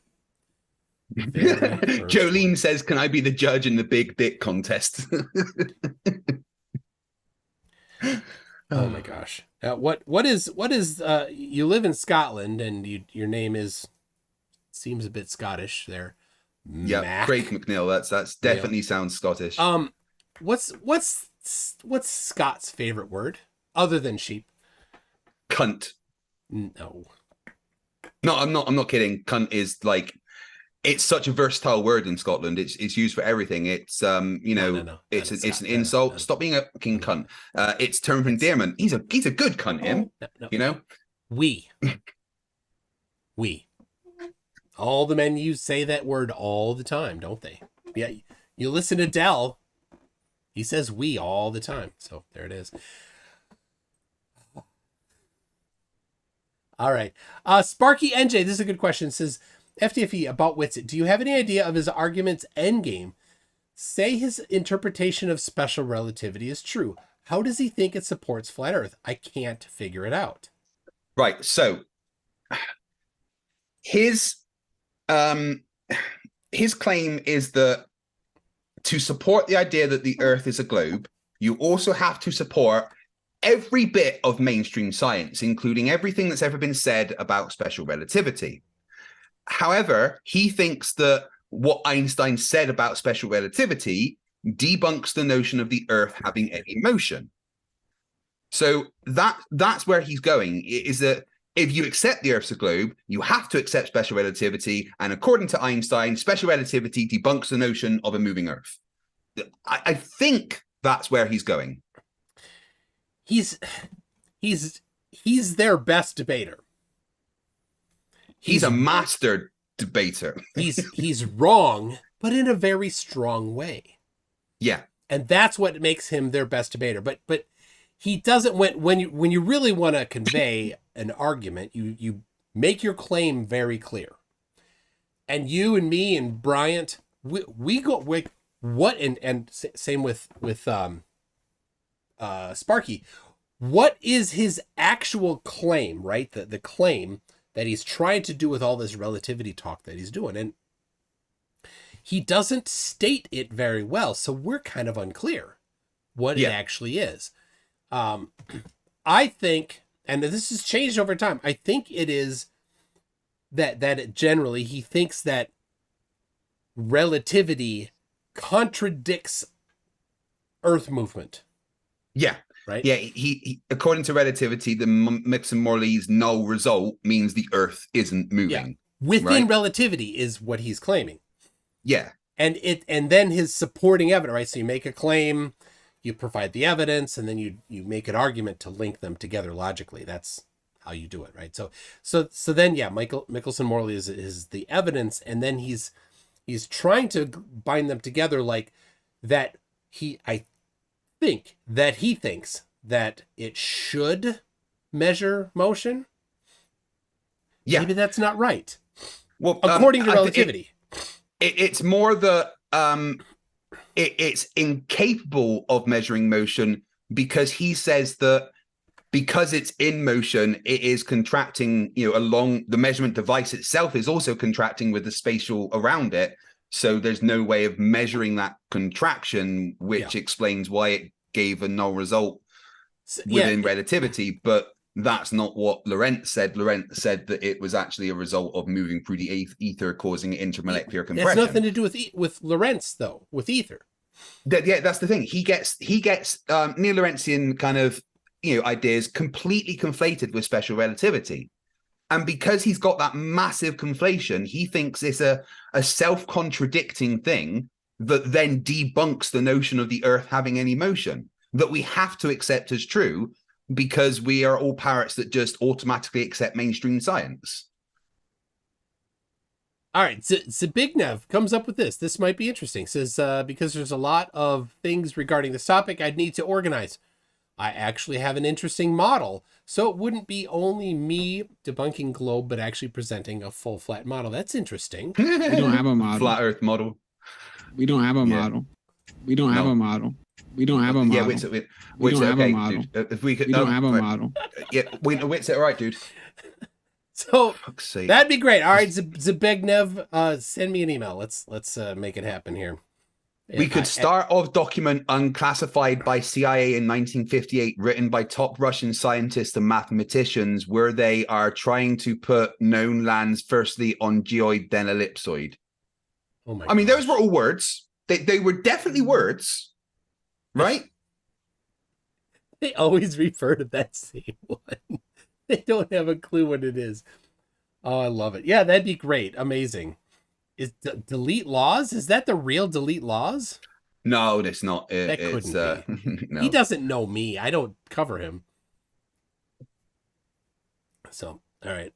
Jolene says, "Can I be the judge in the big dick contest?" Oh my gosh! What is you live in Scotland and your name seems a bit Scottish there. Yeah, Mac. Craig McNeil. That's definitely sounds Scottish. What's Scott's favorite word other than sheep? Cunt. No, I'm not kidding. Cunt is like, it's such a versatile word in Scotland. It's used for everything. It's No. it's an insult. No. Stop being a fucking cunt. It's term of endearment. He's a good cunt, him. No. You know? We. All the men use say that word all the time, don't they? Yeah, you listen to Dell. He says we all the time. So there it is. All right. Sparky NJ, this is a good question. It says, FTFE about Whitsitt. Do you have any idea of his argument's endgame? Say his interpretation of special relativity is true. How does he think it supports flat Earth? I can't figure it out. Right. So his claim is that to support the idea that the Earth is a globe, you also have to support every bit of mainstream science, including everything that's ever been said about special relativity. However, he thinks that what Einstein said about special relativity debunks the notion of the Earth having any motion. So that's where he's going, is that if you accept the Earth's a globe, you have to accept special relativity. And according to Einstein, special relativity debunks the notion of a moving Earth. I think that's where he's going. He's their best debater. He's a master debater. he's wrong, but in a very strong way. Yeah. And that's what makes him their best debater. But he doesn't, when you really want to convey an argument, you make your claim very clear. And you and me and Bryant, we go with what, and same with Sparky. What is his actual claim, right? The claim that he's trying to do with all this relativity talk that he's doing. And he doesn't state it very well. So we're kind of unclear what it actually is. I think, and this has changed over time, I think it is that generally he thinks that relativity contradicts Earth movement. Yeah. Right. Yeah. He according to relativity, the Mixon-Morley's null result means the Earth isn't moving. Yeah. Within relativity is what he's claiming. Yeah. And then his supporting evidence, right? So you make a claim, you provide the evidence, and then you make an argument to link them together logically. That's how you do it, right? So then, yeah, Michelson-Morley is the evidence, and then he's trying to bind them together like that. I think that he thinks that it should measure motion. Yeah. Maybe that's not right. Well, according to relativity. It's more that it's incapable of measuring motion because he says that because it's in motion, it is contracting, along the measurement device itself is also contracting with the spatial around it. So there's no way of measuring that contraction, which explains why it gave a null result within relativity. But that's not what Lorentz said. Lorentz said that it was actually a result of moving through the ether, causing intermolecular compression. It has nothing to do with Lorentz, though, with ether. Yeah, that's the thing. He gets neo-Lorentzian kind of ideas completely conflated with special relativity. And because he's got that massive conflation, he thinks it's a self-contradicting thing that then debunks the notion of the Earth having any motion, that we have to accept as true because we are all parrots that just automatically accept mainstream science. All right, Zabignev comes up with this. This might be interesting. Says, because there's a lot of things regarding this topic I'd need to organize. I actually have an interesting model, so it wouldn't be only me debunking globe, but actually presenting a full flat model. That's interesting. We don't have a model. Flat Earth model. We don't have a model. We don't have a model. We don't have a model. Yeah, Witsit, We don't have okay, a model. dude. If we could, We don't have a right. model. Yeah, Witsit, all right, dude. So Fuck's sake. that'd be great. All right, Zbigniew, send me an email. Let's make it happen here. We could start off document unclassified by CIA in 1958, written by top Russian scientists and mathematicians, where they are trying to put known lands firstly on geoid, then ellipsoid. Oh my! I mean, those were all words. They were definitely words, right? They always refer to that same one. They don't have a clue what it is. Oh, I love it. Yeah, that'd be great. Amazing. Is delete laws? Is that the real delete laws? No, it's not. That couldn't be. No. He doesn't know me. I don't cover him. So, all right.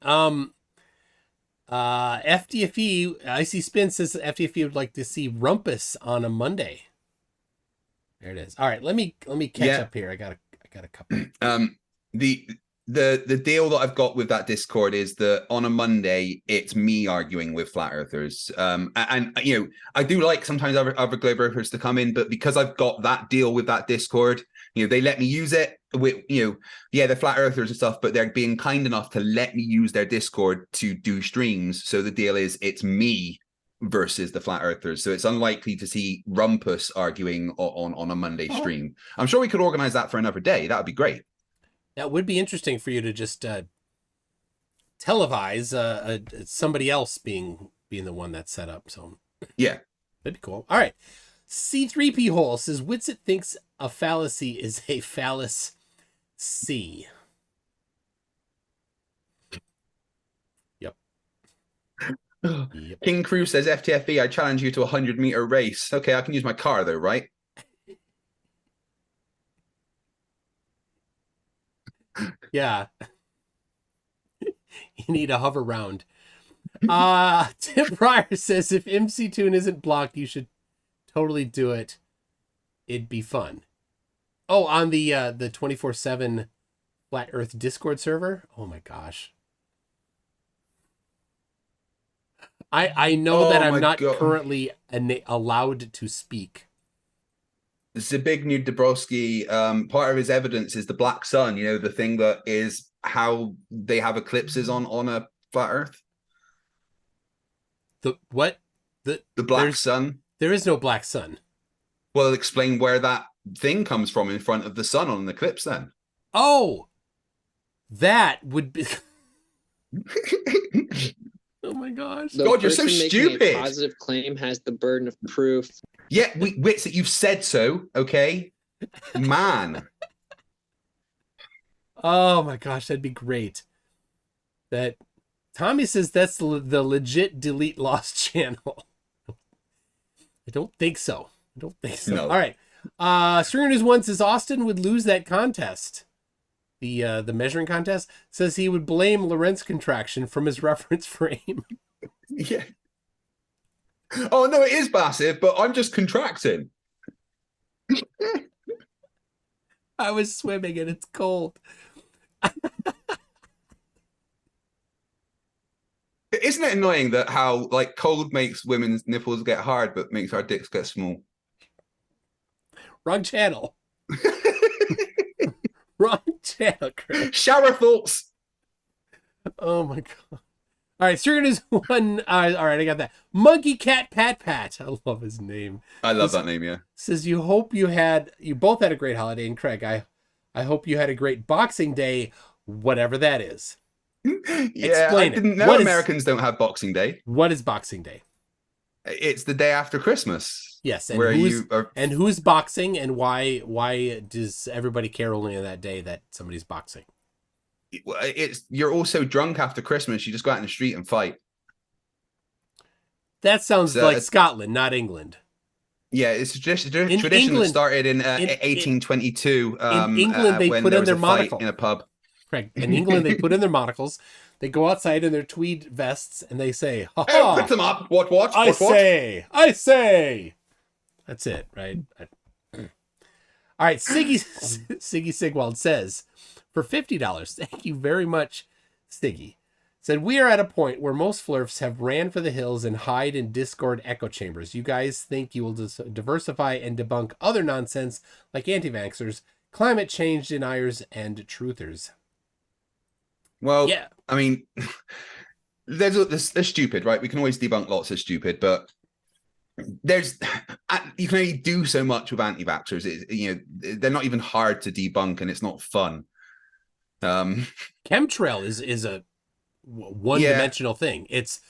FTFE, Icy Spin says FTFE would like to see Rumpus on a Monday. There it is. All right, let me catch up here. I got a couple. The deal that I've got with that Discord is that on a Monday it's me arguing with flat earthers. And you know, I do like sometimes other globe earthers to come in, but because I've got that deal with that Discord, you know, they let me use it with, you know, yeah, they're flat earthers and stuff, but they're being kind enough to let me use their Discord to do streams. So the deal is it's me versus the flat earthers. So it's unlikely to see Rumpus arguing on a Monday stream. I'm sure we could organize that for another day. That would be great. That would be interesting for you to just televise somebody else being the one that's set up. So yeah, that'd be cool. All right. C3P Hole says Witsit thinks a fallacy is a phallus C. Yep. King Crew says FTFE, I challenge you to a 100-meter race. Okay, I can use my car though, right? Yeah. You need a hover round. Tim Pryor says if MC Tune isn't blocked, you should totally do it. It'd be fun. Oh, on the 24/7 Flat Earth Discord server? Oh my gosh. I know that I'm not currently allowed to speak. Zbigniew Dabrowski, part of his evidence is the black sun, you know, the thing that is how they have eclipses on a flat earth. The what? The black sun? There is no black sun. Well, explain where that thing comes from in front of the sun on an eclipse then. Oh! That would be... Oh my gosh. God, you're so stupid. A positive claim has the burden of proof. Yeah, Witsit, you've said so, okay? Man. Oh my gosh, that'd be great. That Tommy says that's the legit delete lost channel. I don't think so. No. All right. Stringer News 1 says Austin would lose that contest. The measuring contest. Says he would blame Lorentz contraction from his reference frame. Yeah. Oh no, it is massive, but I'm just contracting. I was swimming and it's cold. Isn't it annoying that how like cold makes women's nipples get hard, but makes our dicks get small? Wrong channel. Wrong channel, Craig. Shower thoughts. Oh my god. All right, Stringer News 1. All right, I got that. Monkey Cat Pat Pat. I love his name. I love that name, yeah. Says you hope you both had a great holiday, and Craig, I hope you had a great Boxing Day, whatever that is. Yeah, I didn't know Americans don't have Boxing Day. What is Boxing Day? It's the day after Christmas. Yes, and who's boxing, and why does everybody care only on that day that somebody's boxing? You're also drunk after Christmas. You just go out in the street and fight. That sounds like Scotland, not England. Yeah, it's just a tradition England, that started in 1822. In England, they put in their monocle in a pub. Correct. In England, they put in their monocles. They go outside in their tweed vests and they say, "Ha ha! Hey, put them up. What? I say." That's it, right? All right. Siggy Sigwald says, for $50, thank you very much, Siggy. Said, we are at a point where most flurfs have ran for the hills and hide in Discord echo chambers. You guys think you will diversify and debunk other nonsense like anti-vaxxers, climate change deniers, and truthers. Well, yeah. I mean, they're stupid, right? We can always debunk lots of stupid, but you can only do so much with anti-vaxxers. They're not even hard to debunk, and it's not fun. Chemtrail is a one-dimensional thing. It's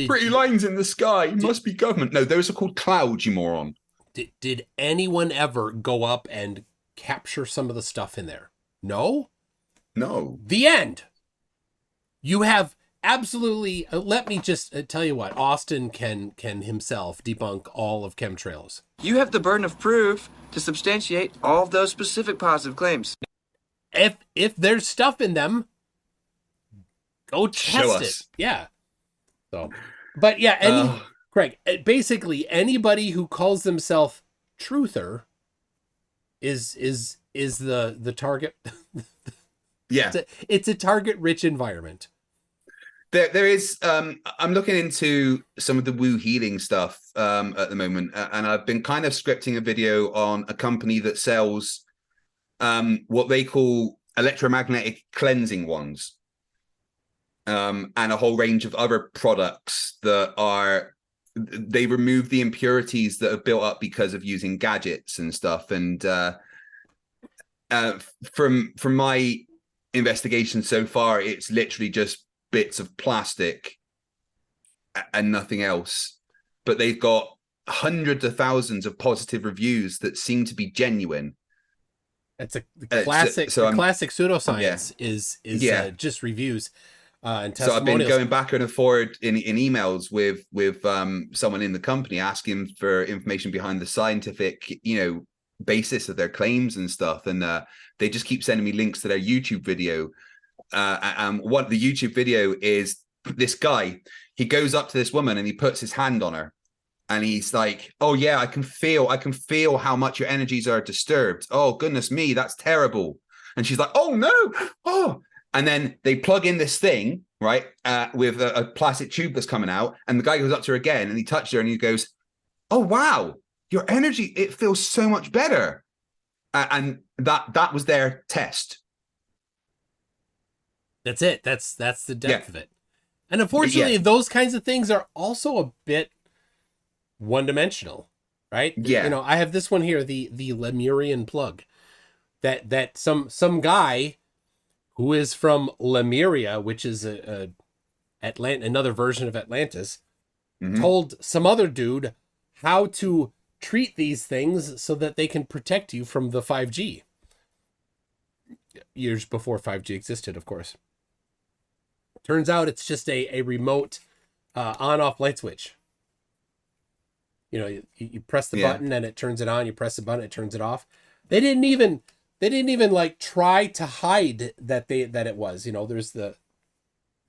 pretty lines in the sky. Must be government. No, those are called clouds, you moron. Did anyone ever go up and capture some of the stuff in there? No. The end. You have absolutely. Let me just tell you what. Austin can himself debunk all of chemtrails. You have the burden of proof to substantiate all of those specific positive claims. If there's stuff in them, go test it. Yeah. So, but yeah, Craig, basically anybody who calls themselves truther is the target. Yeah. It's a target-rich environment. There is. I'm looking into some of the woo healing stuff at the moment, and I've been kind of scripting a video on a company that sells what they call electromagnetic cleansing wands, and a whole range of other products that they remove the impurities that have built up because of using gadgets and stuff. And from my investigation so far, it's literally just bits of plastic and nothing else, but they've got hundreds of thousands of positive reviews that seem to be genuine. That's a classic. Classic pseudoscience is just reviews and testimonials. So I've been going back and forward in emails with someone in the company asking for information behind the scientific basis of their claims and stuff, and they just keep sending me links to their YouTube video. What the YouTube video is, this guy, he goes up to this woman and he puts his hand on her, and he's like, "Oh yeah, I can feel how much your energies are disturbed. Oh goodness me, that's terrible." And she's like, "Oh no, oh." And then they plug in this thing, right, with a plastic tube that's coming out, and the guy goes up to her again and he touches her and he goes, "Oh wow, your energy, it feels so much better." And that was their test. That's it. That's the depth of it. And unfortunately, those kinds of things are also a bit one-dimensional, right? Yeah. I have this one here, the Lemurian plug, that some guy who is from Lemuria, which is another version of Atlantis, told some other dude how to treat these things so that they can protect you from the 5G. Years before 5G existed, of course. Turns out it's just a remote on-off light switch. You press the button and it turns it on. You press the button, it turns it off. They didn't even like try to hide that it was. There's the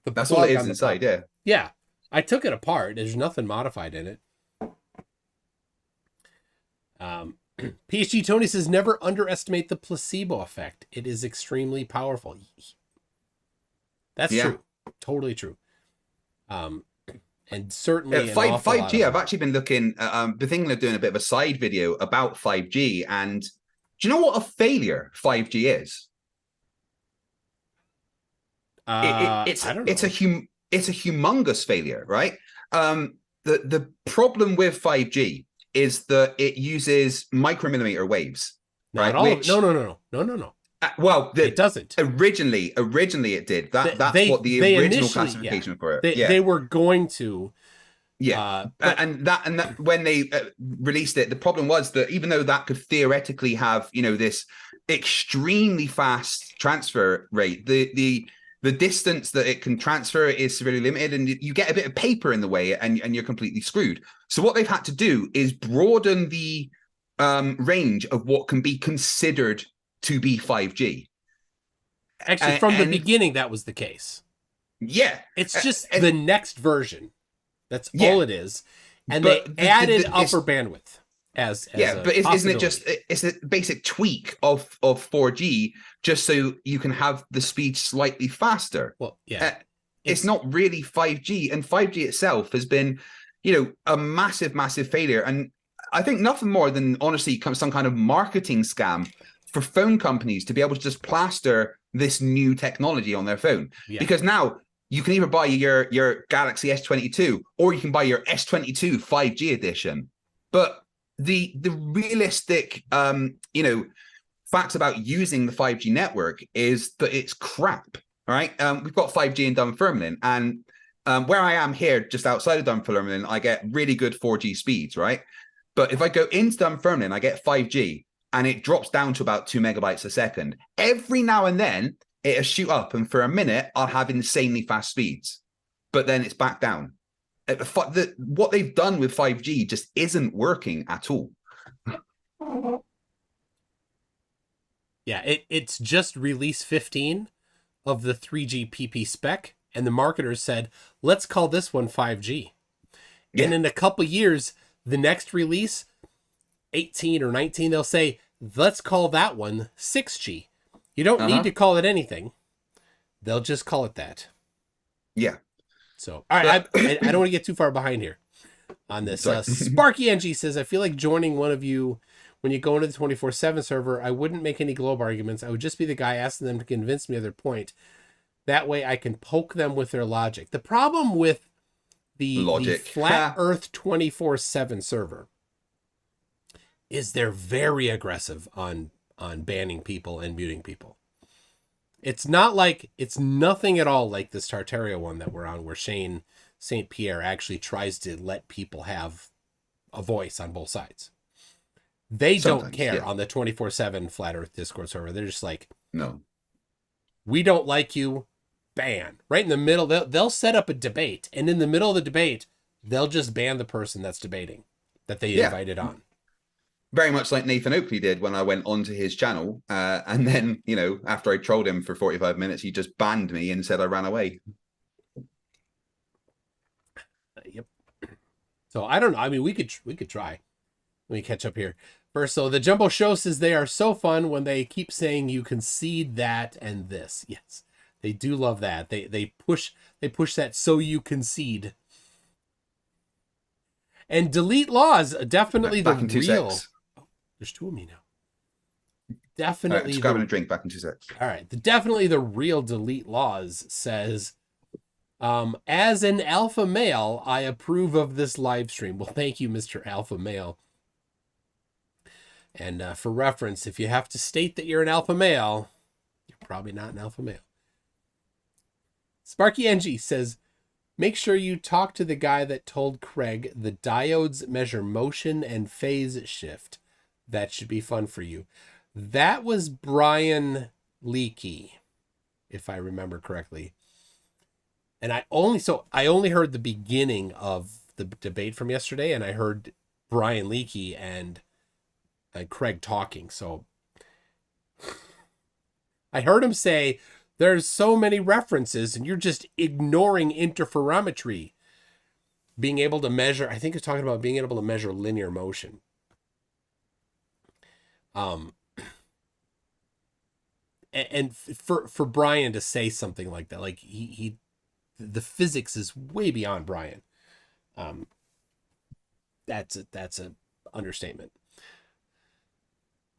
that's all it is inside. Yeah. Yeah. I took it apart. There's nothing modified in it. PhD Tony says, never underestimate the placebo effect. It is extremely powerful. That's true. Totally true. And certainly 5G, I've actually been looking, been thinking of doing a bit of a side video about 5G. And do you know what a failure 5G is? It's a humongous failure, right? The problem with 5G is that it uses micromillimeter waves, right? No. Well, it doesn't. Originally it did. That's what the original classification for it. They were going to. Yeah, and that when they released it, the problem was that even though that could theoretically have this extremely fast transfer rate, the distance that it can transfer is severely limited, and you get a bit of paper in the way, and you're completely screwed. So what they've had to do is broaden the range of what can be considered to be 5G. Actually, from the beginning, that was the case. Yeah. It's just the next version. That's all it is. And they added upper bandwidth as but isn't it just, it's a basic tweak of 4G just so you can have the speed slightly faster? Well, yeah. it's not really 5G, and 5G itself has been, a massive failure. And I think nothing more than honestly some kind of marketing scam for phone companies to be able to just plaster this new technology on their phone. Yeah. Because now you can either buy your Galaxy S22 or you can buy your S22 5G edition. But the realistic, facts about using the 5G network is that it's crap. All right. We've got 5G in Dunfermline, and where I am here, just outside of Dunfermline, I get really good 4G speeds, right? But if I go into Dunfermline, I get 5G, and it drops down to about 2 megabytes a second. Every now and then, it'll shoot up, and for a minute, I'll have insanely fast speeds. But then it's back down. What they've done with 5G just isn't working at all. Yeah, it's just release 15 of the 3GPP spec, and the marketers said, let's call this one 5G. Yeah. And in a couple years, the next release, 18 or 19, they'll say, let's call that one 6G. You don't need to call it anything. They'll just call it that. Yeah. So, all right, I don't want to get too far behind here on this. Sparky NG says, I feel like joining one of you when you go into the 24/7 server. I wouldn't make any globe arguments. I would just be the guy asking them to convince me of their point. That way I can poke them with their logic. The problem with the Flat Earth 24/7 server is they're very aggressive on banning people and muting people. It's nothing at all like this Tartaria one that we're on, where Shane St. Pierre actually tries to let people have a voice on both sides. They don't care on the 24/7 Flat Earth Discord server. They're just like, no, we don't like you, ban. Right in the middle, they'll set up a debate, and in the middle of the debate, they'll just ban the person that's debating that they invited on. Very much like Nathan Oakley did when I went onto his channel. And then, after I trolled him for 45 minutes, he just banned me and said I ran away. Yep. So I don't know. I mean, we could try. Let me catch up here. First, so the Jumbo Show says they are so fun when they keep saying you concede that and this. Yes, they do love that. They push that so you concede. And delete laws, definitely back the in 2 real. secs. Oh, there's two of me now. Definitely. Just grabbing a drink. Back in 2 secs. All right. Definitely the real delete laws says, as an alpha male, I approve of this live stream. Well, thank you, Mr. Alpha Male. And for reference, if you have to state that you're an alpha male, you're probably not an alpha male. Sparky NG says, make sure you talk to the guy that told Craig the diodes measure motion and phase shift. That should be fun for you. That was Brian Leakey, if I remember correctly. And I only heard the beginning of the debate from yesterday, and I heard Brian Leakey and Craig talking. So I heard him say, there's so many references and you're just ignoring interferometry. Being able to measure, I think he's talking about being able to measure linear motion. And for Brian to say something like that, like the physics is way beyond Brian. That's a understatement.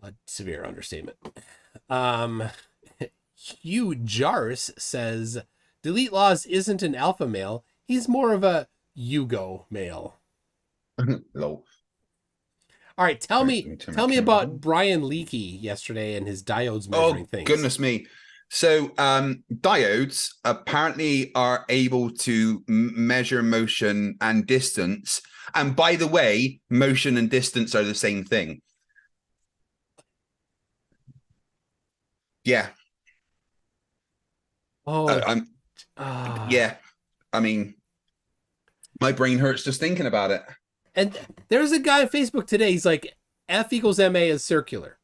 A severe understatement. Hugh Jars says, delete laws isn't an alpha male. He's more of a Yugo male. Low. All right, tell me about Brian Leakey yesterday and his diodes measuring things. Goodness me. So diodes apparently are able to measure motion and distance. And by the way, motion and distance are the same thing. Yeah. Yeah. I mean, my brain hurts just thinking about it. And there's a guy on Facebook today. He's like, F equals ma is circular.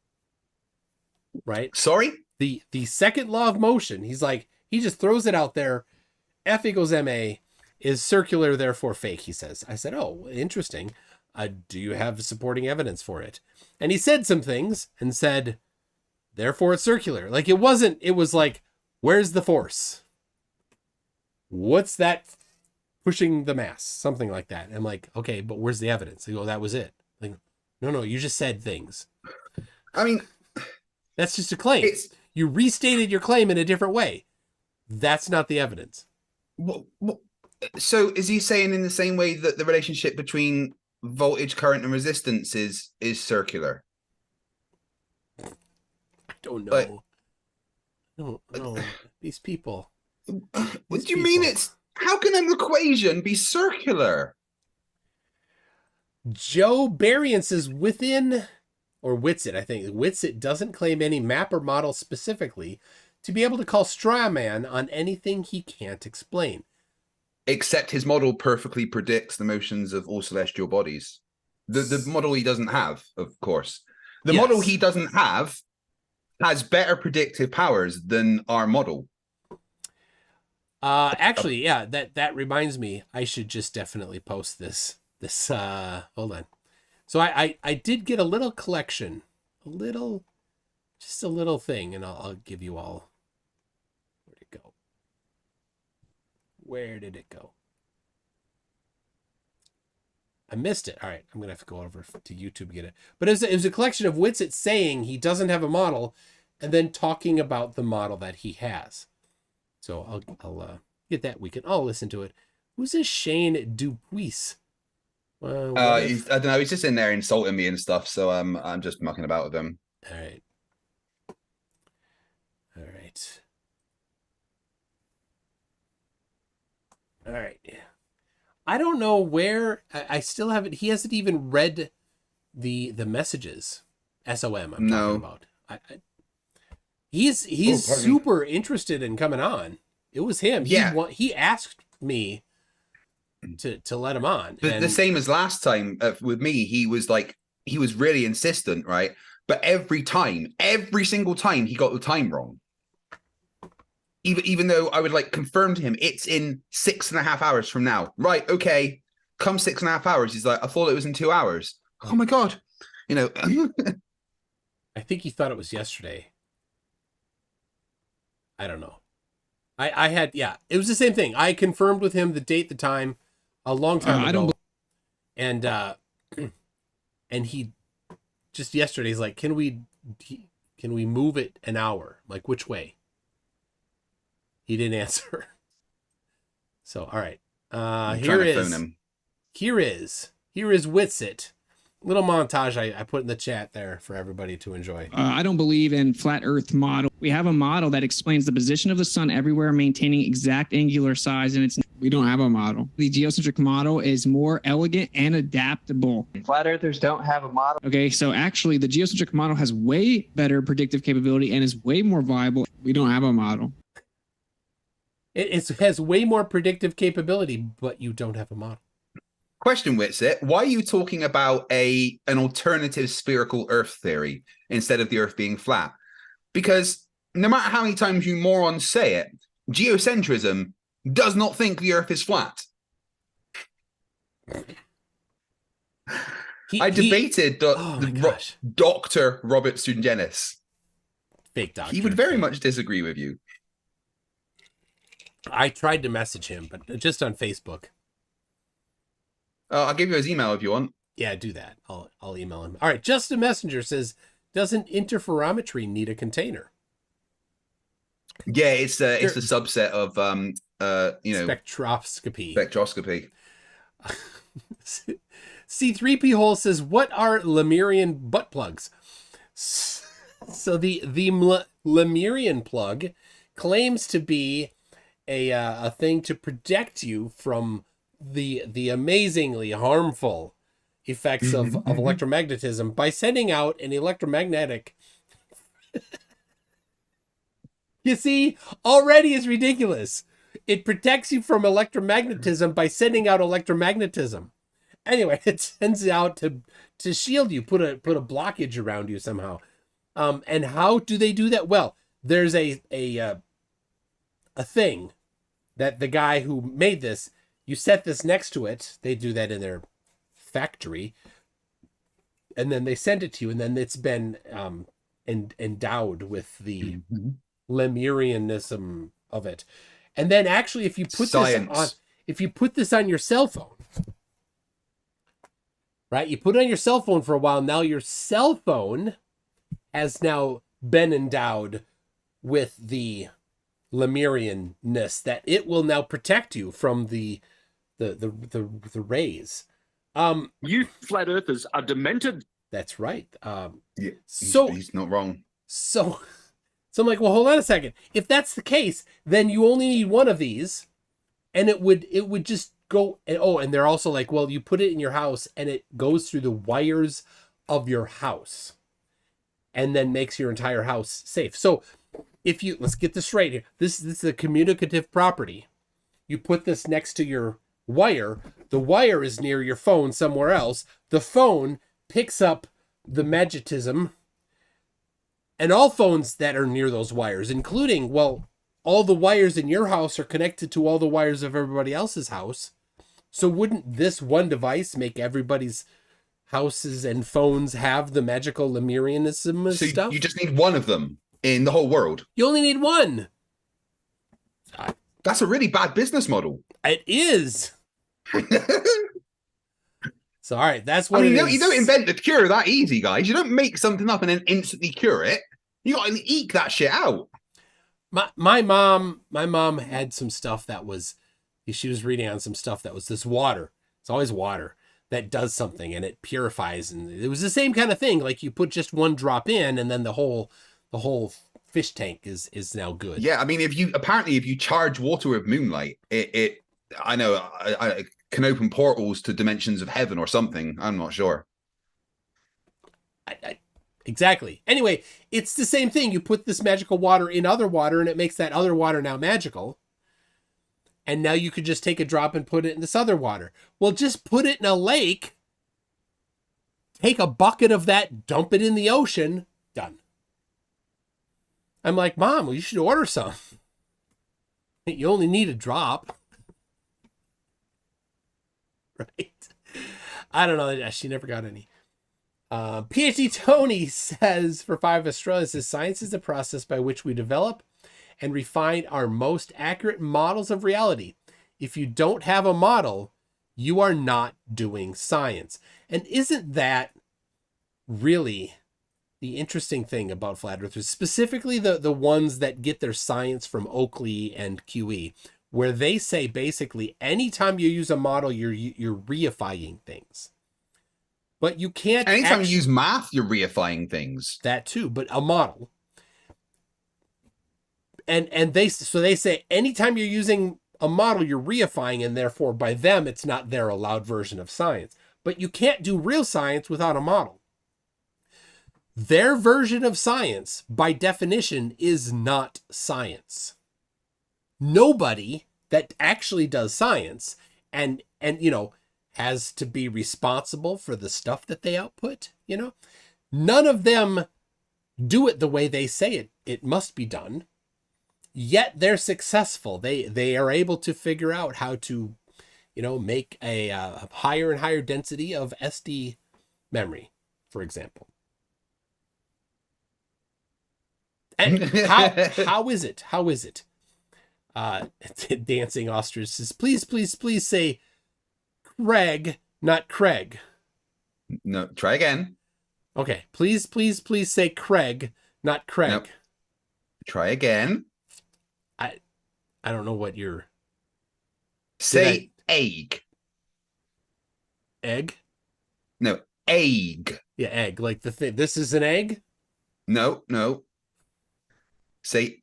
Right? Sorry? The second law of motion. He's like, he just throws it out there. F equals ma is circular, therefore fake, he says. I said, oh, interesting. Do you have supporting evidence for it? And he said some things and said, therefore it's circular. Like it was like, where's the force? what's that pushing the mass? Something like that. And I'm like, okay, but where's the evidence? They go, that was it. Like, no, you just said things. I mean, that's just a claim. You restated your claim in a different way. That's not the evidence. So is he saying in the same way that the relationship between voltage, current, and resistance is circular? I don't know. No, these people. What do you mean it's... How can an equation be circular? Joe Berrien says within... Or Witsit, I think. Witsit doesn't claim any map or model specifically to be able to call straw man on anything he can't explain. Except his model perfectly predicts the motions of all celestial bodies. The model he doesn't have, of course. The model he doesn't have has better predictive powers than our model. Actually, yeah, that reminds me, I should just definitely post this. Hold on. So I did get a little collection, just a little thing, and I'll give you all. Where'd it go? Where did it go? I missed it. All right, I'm gonna have to go over to YouTube to get it. But it was a collection of Witsit saying he doesn't have a model, and then talking about the model that he has. So I'll get that. We can all listen to it. Who's this Shane Dupuis? I don't know. He's just in there insulting me and stuff. So I'm just mucking about with him. All right. All right. All right. I don't know where. I still haven't. He hasn't even read the messages. SOM. I'm talking about. He's super interested in coming on. It was him. Yeah. He asked me to let him on. The same as last time with me. He was really insistent, right? But every single time, he got the time wrong. Even though I would confirm to him, it's in 6.5 hours from now. Right, okay. Come 6.5 hours. He's like, I thought it was in 2 hours. Oh my God. I think he thought it was yesterday. I don't know. I had, it was the same thing. I confirmed with him the date, the time a long time ago. And he just yesterday, he's like, can we move it an hour? I'm like, which way? He didn't answer. So, all right. Here is Witsit. Little montage I put in the chat there for everybody to enjoy. I don't believe in flat Earth model. We have a model that explains the position of the sun everywhere, maintaining exact angular size, and we don't have a model. The geocentric model is more elegant and adaptable. Flat earthers don't have a model. Okay, so actually the geocentric model has way better predictive capability and is way more viable. We don't have a model. It has way more predictive capability, but you don't have a model. Question, Witsit, why are you talking about an alternative spherical Earth theory instead of the Earth being flat? Because no matter how many times you morons say it, geocentrism does not think the Earth is flat. I debated Dr. Robert Sungenis. Fake doctor. He would very much disagree with you. I tried to message him, but just on Facebook. I'll give you his email if you want. Yeah, do that. I'll email him. All right, Just a Messenger says, doesn't interferometry need a container? Yeah, it's a subset of spectroscopy. Spectroscopy. C3P Hole says, what are Lemurian butt plugs? So the Lemurian plug claims to be a thing to protect you from the amazingly harmful effects of electromagnetism by sending out an electromagnetic. You see, already is ridiculous. It protects you from electromagnetism by sending out electromagnetism. Anyway, it sends out to shield you, put a blockage around you somehow. And how do they do that? Well, there's a thing that the guy who made this, you set this next to it. They do that in their factory, and then they send it to you, and then it's been endowed with the Lemurianism of it. And then actually, if you put this on your cell phone, right? You put it on your cell phone for a while. Now your cell phone has now been endowed with the Lemurian-ness that it will now protect you from the rays. You flat earthers are demented. That's right. Yeah, so he's not wrong. So I'm like, well, hold on a second. If that's the case, then you only need one of these, and it would just go. And they're also like, well, you put it in your house, and it goes through the wires of your house, and then makes your entire house safe. So let's get this straight here. This is a communicative property. You put this next to your wire. The wire is near your phone somewhere else. The phone picks up the magnetism, and all phones that are near those wires, including, well, all the wires in your house are connected to all the wires of everybody else's house. So wouldn't this one device make everybody's houses and phones have the magical Lemurianism stuff? You just need one of them in the whole world. You only need one. That's a really bad business model. It is. So, all right, that's what you don't invent the cure that easy, guys. You don't make something up and then instantly cure it. You got to eke that shit out. My mom had some stuff that was, she was reading on some stuff that was this water. It's always water that does something and it purifies. And it was the same kind of thing. Like you put just one drop in and then the whole fish tank is now good. Yeah, I mean, if you charge water with moonlight, it can open portals to dimensions of heaven or something. I'm not sure. Exactly. Anyway, it's the same thing. You put this magical water in other water and it makes that other water now magical. And now you could just take a drop and put it in this other water. Well, just put it in a lake, take a bucket of that, dump it in the ocean, done. I'm like, Mom, well, you should order some. You only need a drop. Right? I don't know. She never got any. PhD Tony says, for 5 Australia, says, science is the process by which we develop and refine our most accurate models of reality. If you don't have a model, you are not doing science. And isn't that really the interesting thing about flat earthers, specifically the ones that get their science from Oakley and QE, where they say basically anytime you use a model, you're reifying things. But you can't. Anytime you use math, you're reifying things. That too, but a model. And they say anytime you're using a model, you're reifying, and therefore by them it's not their allowed version of science. But you can't do real science without a model. Their version of science, by definition, is not science. Nobody that actually does science and has to be responsible for the stuff that they output, none of them do it the way they say it must be done. Yet they're successful. They are able to figure out how to, make a higher and higher density of SD memory, for example. And how is it? How is it? Dancing Ostrich says, please say Craig, not Craig. No, try again. Okay, please say Craig, not Craig. Nope. Try again. I don't know what you're... Say egg. Egg? No, egg. Yeah, egg. Like the thing. This is an egg? No. Say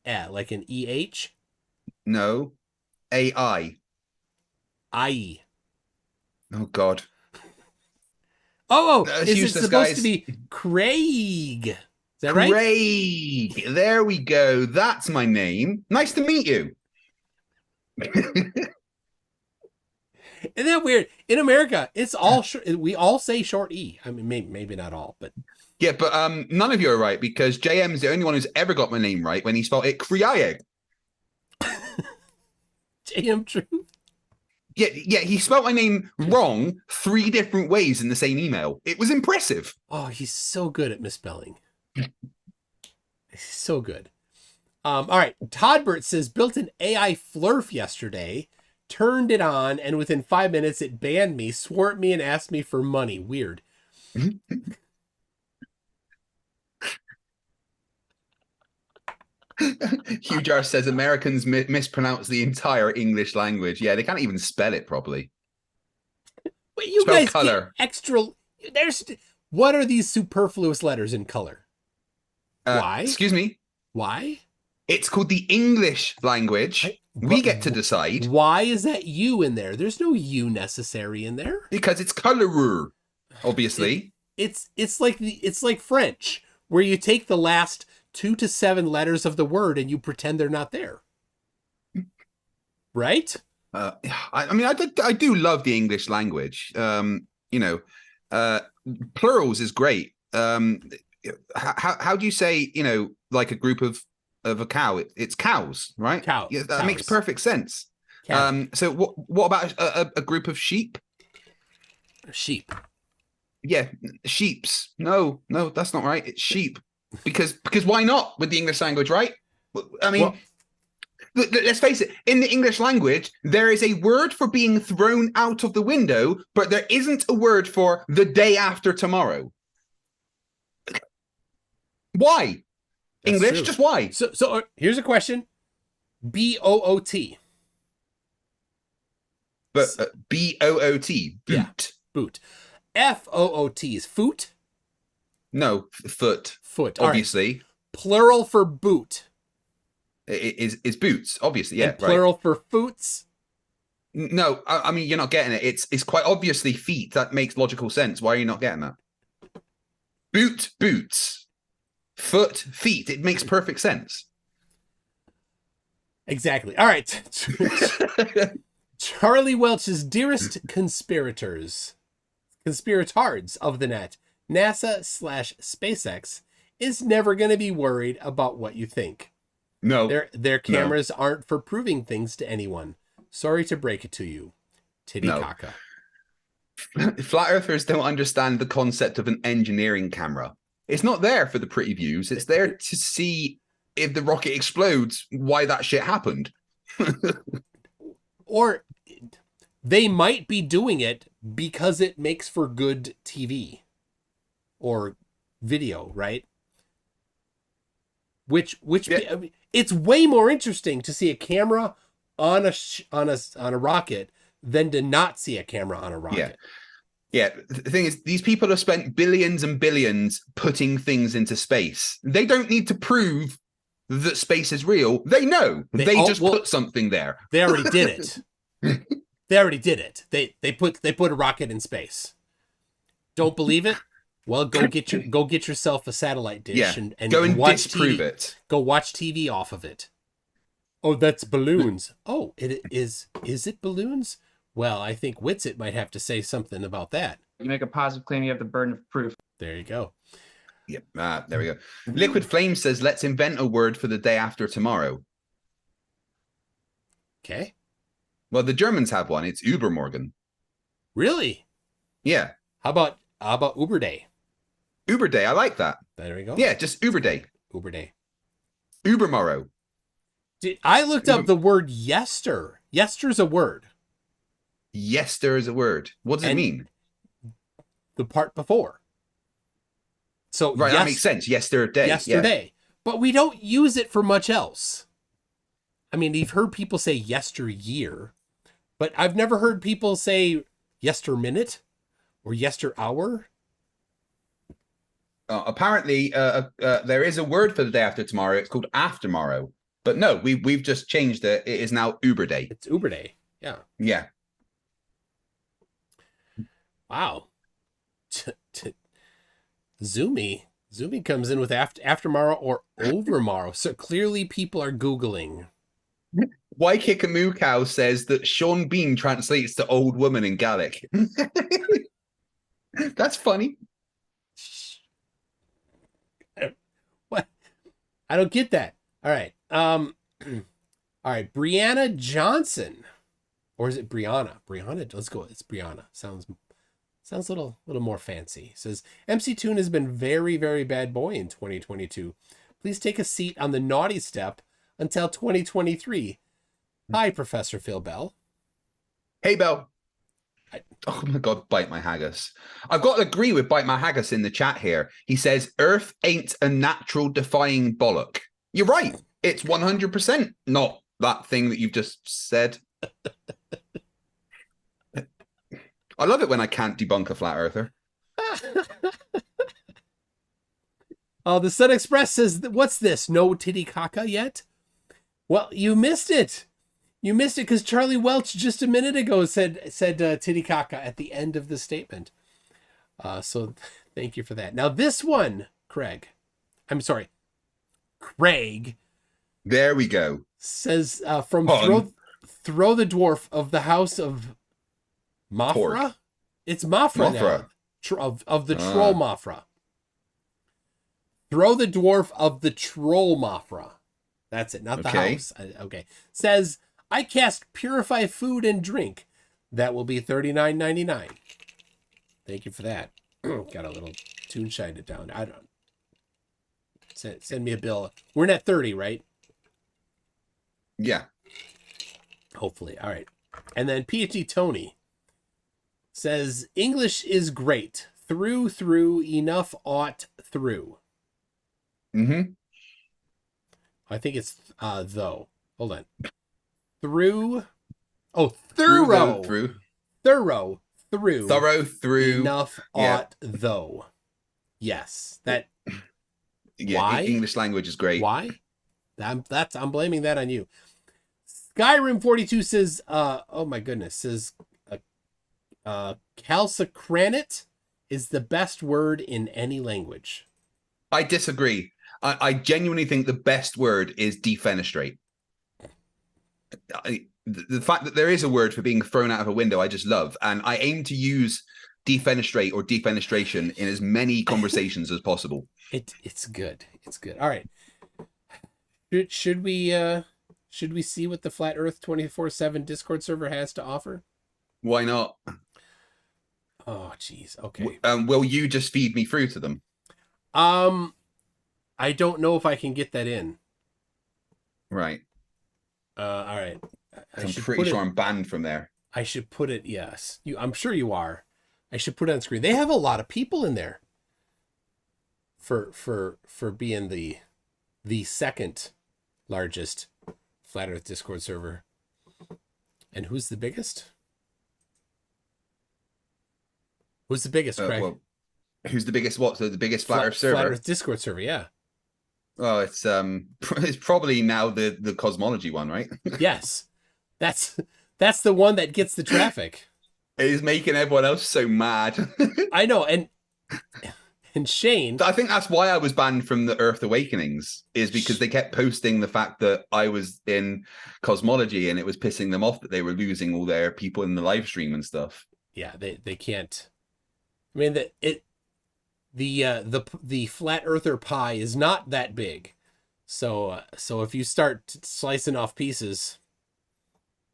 like an EH? No. AI. I. Oh, God. Oh, is it supposed to be Craig? Is that right? Craig. There we go. That's my name. Nice to meet you. Isn't that weird? In America, it's all short. We all say short E. I mean, maybe not all, but yeah. But none of you are right because JM is the only one who's ever got my name right when he spelled it Kriaye. JM Truth. Yeah. He spelled my name wrong 3 different ways in the same email. It was impressive. Oh, he's so good at misspelling. He's so good. All right. Toddbert says, built an AI flurf yesterday, turned it on, and within 5 minutes it banned me, swore at me, and asked me for money. Weird. Hugh Jar says Americans mispronounce the entire English language. Yeah, they can't even spell it properly. Wait, you Spell guys color. get extra. What are these superfluous letters in color? Why? Excuse me? Why? It's called the English language. We get to decide. Why is that U in there? There's no U necessary in there. Because it's color, obviously. It's like French, where you take the last 2 to 7 letters of the word and you pretend they're not there. Right? I do love the English language. Plurals is great. How do you say, like a group of a cow? It's cows, right? Cow. Yeah, that cows. makes perfect sense. Cow. So what about a group of sheep? Sheep. Yeah, sheeps. No, that's not right. It's sheep. Because why not with the English language, right? I mean, let's face it. In the English language, there is a word for being thrown out of the window, but there isn't a word for the day after tomorrow. Why? That's English, true. just why? So here's a question. B-O-O-T. But B-O-O-T, boot. Yeah, boot. F-O-O-T is foot? No, foot. Foot. Obviously. Right. Plural for boot. Is boots, obviously, yeah. And plural for foots? No, I mean, you're not getting it. It's quite obviously feet. That makes logical sense. Why are you not getting that? Boot, boots. Foot, feet. It makes perfect sense. Exactly. All right. Charlie Welch's dearest conspirators of the net, NASA/SpaceX, is never going to be worried about what you think. No. Their cameras aren't for proving things to anyone. Sorry to break it to you. Titicaca. Flat earthers don't understand the concept of an engineering camera. It's not there for the pretty views. It's there to see if the rocket explodes, why that shit happened. Or they might be doing it because it makes for good TV or video, right? Which yeah. It's way more interesting to see a camera on a rocket than to not see a camera on a rocket. Yeah. The thing is, these people have spent billions and billions putting things into space. They don't need to prove that space is real. They know. They just put something there. They already did it. They already did it. They put a rocket in space. Don't believe it? Well, go get yourself a satellite dish and go and watch disprove TV. it. Go watch TV off of it. Oh, that's balloons. Oh, it is it balloons? Well, I think Witsit might have to say something about that. You make a positive claim, you have the burden of proof. There you go. Yep. There we go. Liquid Flame says, let's invent a word for the day after tomorrow. Okay. Well, the Germans have one. It's Übermorgen. Really? Yeah. How about Uber Day? Uber Day. I like that. There we go. Yeah, just Uber Day. Uber Day. Ubermorrow. I looked up the word yester. Yester's a word. Yester is a word. What does it mean? The part before. So right, that makes sense. Yesterday. Yesterday. Yeah. But we don't use it for much else. I mean, you've heard people say yesteryear, but I've never heard people say yesterminute or yesterhour. Apparently, there is a word for the day after tomorrow. It's called aftermorrow. But no, we've just changed it. It is now Uber Day. It's Uber Day. Yeah. Yeah. Wow. Zoomy comes in with aftermorrow or overmorrow. So clearly people are Googling. Why Kick a Moo Cow says that Sean Bean translates to old woman in Gaelic. That's funny. What? I don't get that. All right. All right. Brianna Johnson. Or is it Brianna? Brianna? Let's go. It's Brianna. Sounds a little more fancy. It says, MC Toon has been very, very bad boy in 2022. Please take a seat on the naughty step until 2023. Hi, Professor Phil Bell. Hey, Bell. Oh my God, Bite My Haggis. I've got to agree with Bite My Haggis in the chat here. He says, Earth ain't a natural defying bollock. You're right. It's 100% not that thing that you've just said. I love it when I can't debunk a flat earther. Oh, the Sun Express says, what's this? No Titicaca yet? Well, you missed it. You missed it because Charlie Welch just a minute ago said Titicaca at the end of the statement. So thank you for that. Now this one, Craig. There we go. Says from Throw the Dwarf of the House of Mafra. Torque. It's Mafra now. Of the Troll Mafra. Throw the Dwarf of the Troll Mafra. That's it, not the house. Okay. Says, I cast Purify Food and Drink. That will be $39.99. Thank you for that. Got a little tune shined it down. I don't. Send me a bill. We're at 30, right? Yeah. Hopefully. All right. And then PhD Tony says, English is great. Through, enough, ought, through. Mm-hmm. I think it's though. Hold on. Through. Oh, thorough. Thorough. Through. Enough, ought, though. Yes. That. Yeah. Why? English language is great. Why? I'm blaming that on you. Skyrim 42 says, oh my goodness, says calcicranate is the best word in any language. I disagree. I genuinely think the best word is defenestrate. The fact that there is a word for being thrown out of a window, I just love. And I aim to use defenestrate or defenestration in as many conversations as possible. It's good. It's good. All right. Should we see what the Flat Earth 24/7 Discord server has to offer? Why not? Oh, geez. Okay. Will you just feed me through to them? I don't know if I can get that in. Right. All right. I'm pretty sure I'm banned from there. I should put it. Yes. I'm sure you are. I should put it on screen. They have a lot of people in there. For being the second largest Flat Earth Discord server. And who's the biggest? Who's the biggest, Craig? Well, who's the biggest? What? So the biggest Flat Earth server? Flat Earth Discord server, yeah. Oh, it's probably now the cosmology one, right? Yes, that's the one that gets the traffic. It is making everyone else so mad. I know, and Shane. I think that's why I was banned from the Earth Awakenings, is because they kept posting the fact that I was in cosmology, and it was pissing them off that they were losing all their people in the live stream and stuff. Yeah, they can't. I mean the flat earther pie is not that big, so if you start slicing off pieces,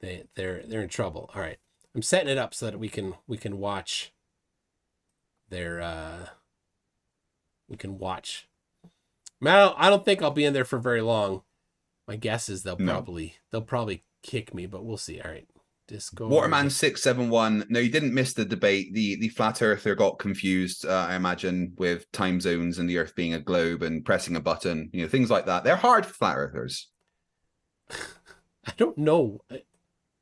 they're in trouble. All right, I'm setting it up so that we can watch their we can watch. I don't think I'll be in there for very long. My guess is they'll probably kick me, but we'll see. All right. Discord. Waterman 671. No, you didn't miss the debate. The flat earther got confused, I imagine, with time zones and the Earth being a globe and pressing a button, things like that. They're hard for flat earthers. I don't know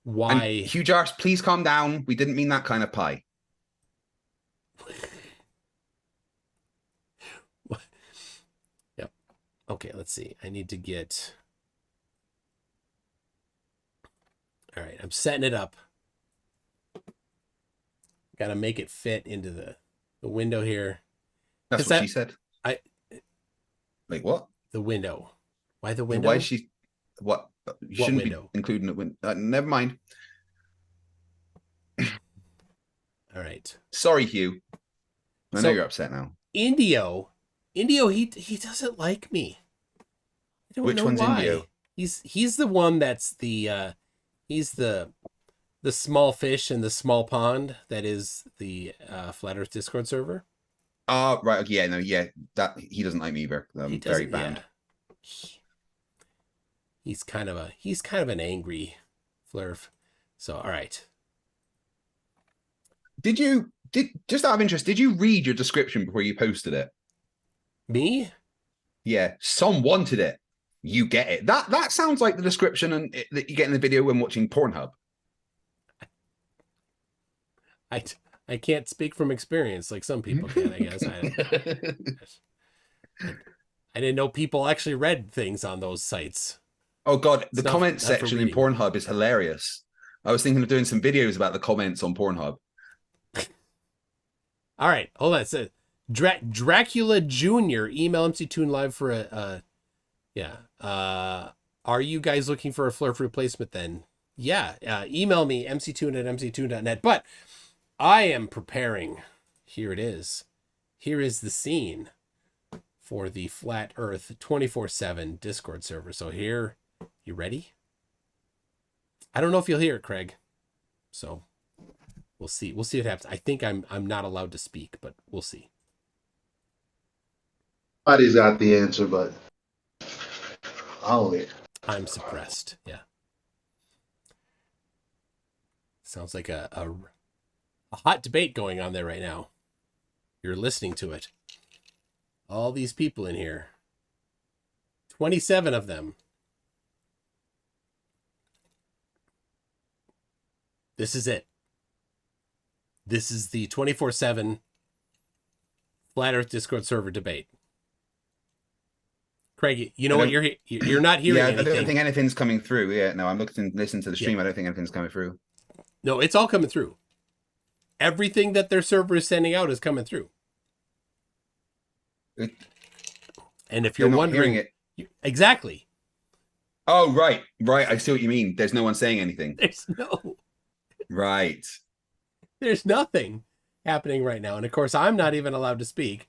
why. And Hugh Jars, please calm down. We didn't mean that kind of pie. Yep. Okay, let's see. I need to get. All right, I'm setting it up. Got to make it fit into the window here. That's what she said. Wait, what? The window. Why the window? Why is she? What? You shouldn't window? Be including it. Never mind. All right. Sorry, Hugh. I know you're upset now. Indio, he doesn't like me. I don't know one's why. Indio? He's the one that's the he's the small fish in the small pond that is the Flat Earth Discord server. Oh, right. Yeah, no, yeah. That he doesn't like me either. Very banned. he's kind of an angry flurf. So all right. Just out of interest, did you read your description before you posted it? Me? Yeah, SOM wanted it. You get it. That sounds like the description that you get in the video when watching Pornhub. I can't speak from experience like some people can, I guess. I didn't know people actually read things on those sites. Oh God, the comment section in Pornhub is hilarious. I was thinking of doing some videos about the comments on Pornhub. All right, hold on. So, Dracula Jr. email MC Toon Live for are you guys looking for a flurf replacement then? Yeah, email me mctoon@mctoon.net. But I am preparing. Here it is. Here is the scene for the Flat Earth 24/7 Discord server. So here, you ready? I don't know if you'll hear it, Craig. So we'll see. We'll see what happens. I think I'm not allowed to speak, but we'll see. Nobody's got the answer, but I'm suppressed. Yeah. Sounds like a hot debate going on there right now. You're listening to it. All these people in here. 27 of them. This is it. This is the 24/7 Flat Earth Discord server debate. Craig, you know what? You're not hearing anything. I don't think anything's coming through. Yeah, no, I'm looking to listen to the stream. I don't think anything's coming through. No, it's all coming through. Everything that their server is sending out is coming through. And if you're wondering it, exactly. Oh, right. I see what you mean. There's no one saying anything. There's no. Right. There's nothing happening right now, and of course, I'm not even allowed to speak.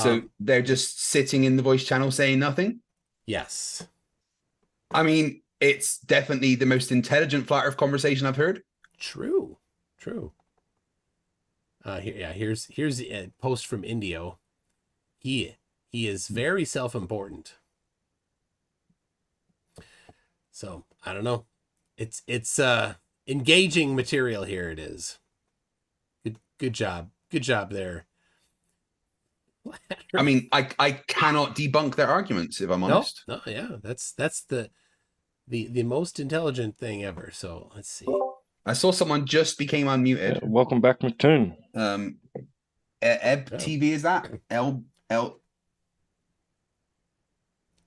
So they're just sitting in the voice channel saying nothing? Yes. I mean, it's definitely the most intelligent Flat Earth conversation I've heard. True. Here's a post from Indio. He is very self-important. So I don't know. It's engaging material here. It is. Good job there. I mean, I cannot debunk their arguments if I'm honest. No, yeah, that's the most intelligent thing ever. So let's see. I saw someone just became unmuted. Welcome back, McToon. Eb TV is that? L.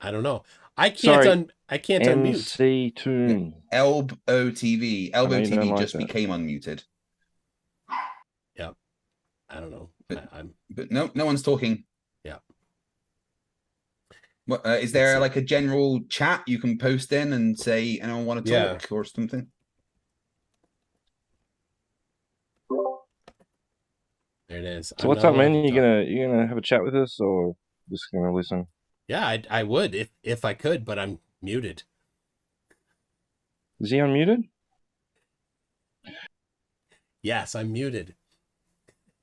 I don't know. I can't unmute. MC Toon. Elb OTV. Elbo TV like just that. became unmuted. Yep. I don't know. But no one's talking. Yeah. What is there like a general chat you can post in and say anyone want to talk or something? There it is. So what's up, man? You gonna have a chat with us or just gonna listen? Yeah, I would if I could, but I'm muted. Is he unmuted? Yes, I'm muted.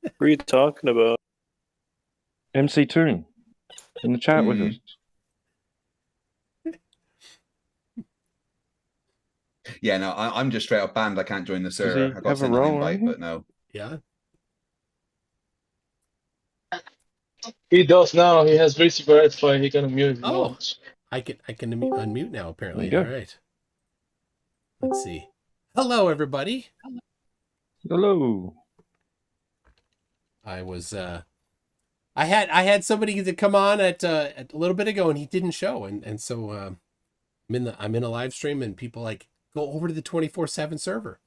What are you talking about? MC Toon in the chat with us. Yeah, no, I'm just straight up banned. I can't join the server. I got sent an invite, but no. Yeah. He does now. He has visible rights, so he can unmute. Oh, I can unmute now. Apparently, all right. Let's see. Hello, everybody. Hello. I was I had somebody to come on at a little bit ago, and he didn't show, and so I'm in a live stream, and people like go over to the 24/7 server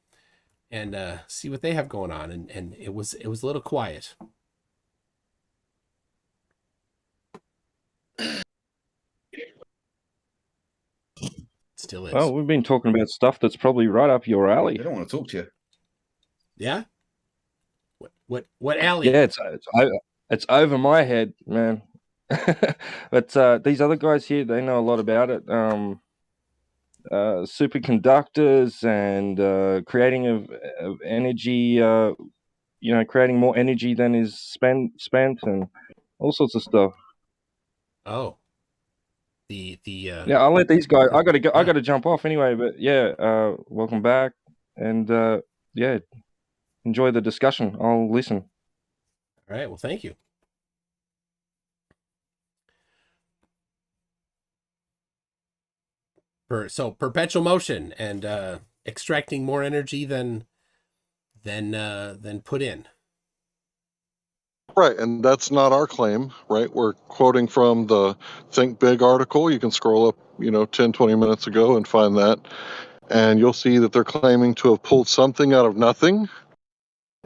and see what they have going on, and it was a little quiet. Still is. Well, we've been talking about stuff that's probably right up your alley. I don't want to talk to you. Yeah. What alley? Yeah, it's over my head, man. But these other guys here, they know a lot about it. Superconductors and creating of energy. Creating more energy than is spent, and all sorts of stuff. Oh. Yeah, I'll let these guys. I gotta go. I gotta jump off anyway. But yeah, welcome back, and yeah, enjoy the discussion. I'll listen. All right. Well, thank you. So perpetual motion and extracting more energy than put in. Right, and that's not our claim, right? We're quoting from the Think Big article. You can scroll up, 10, 20 minutes ago and find that. And you'll see that they're claiming to have pulled something out of nothing,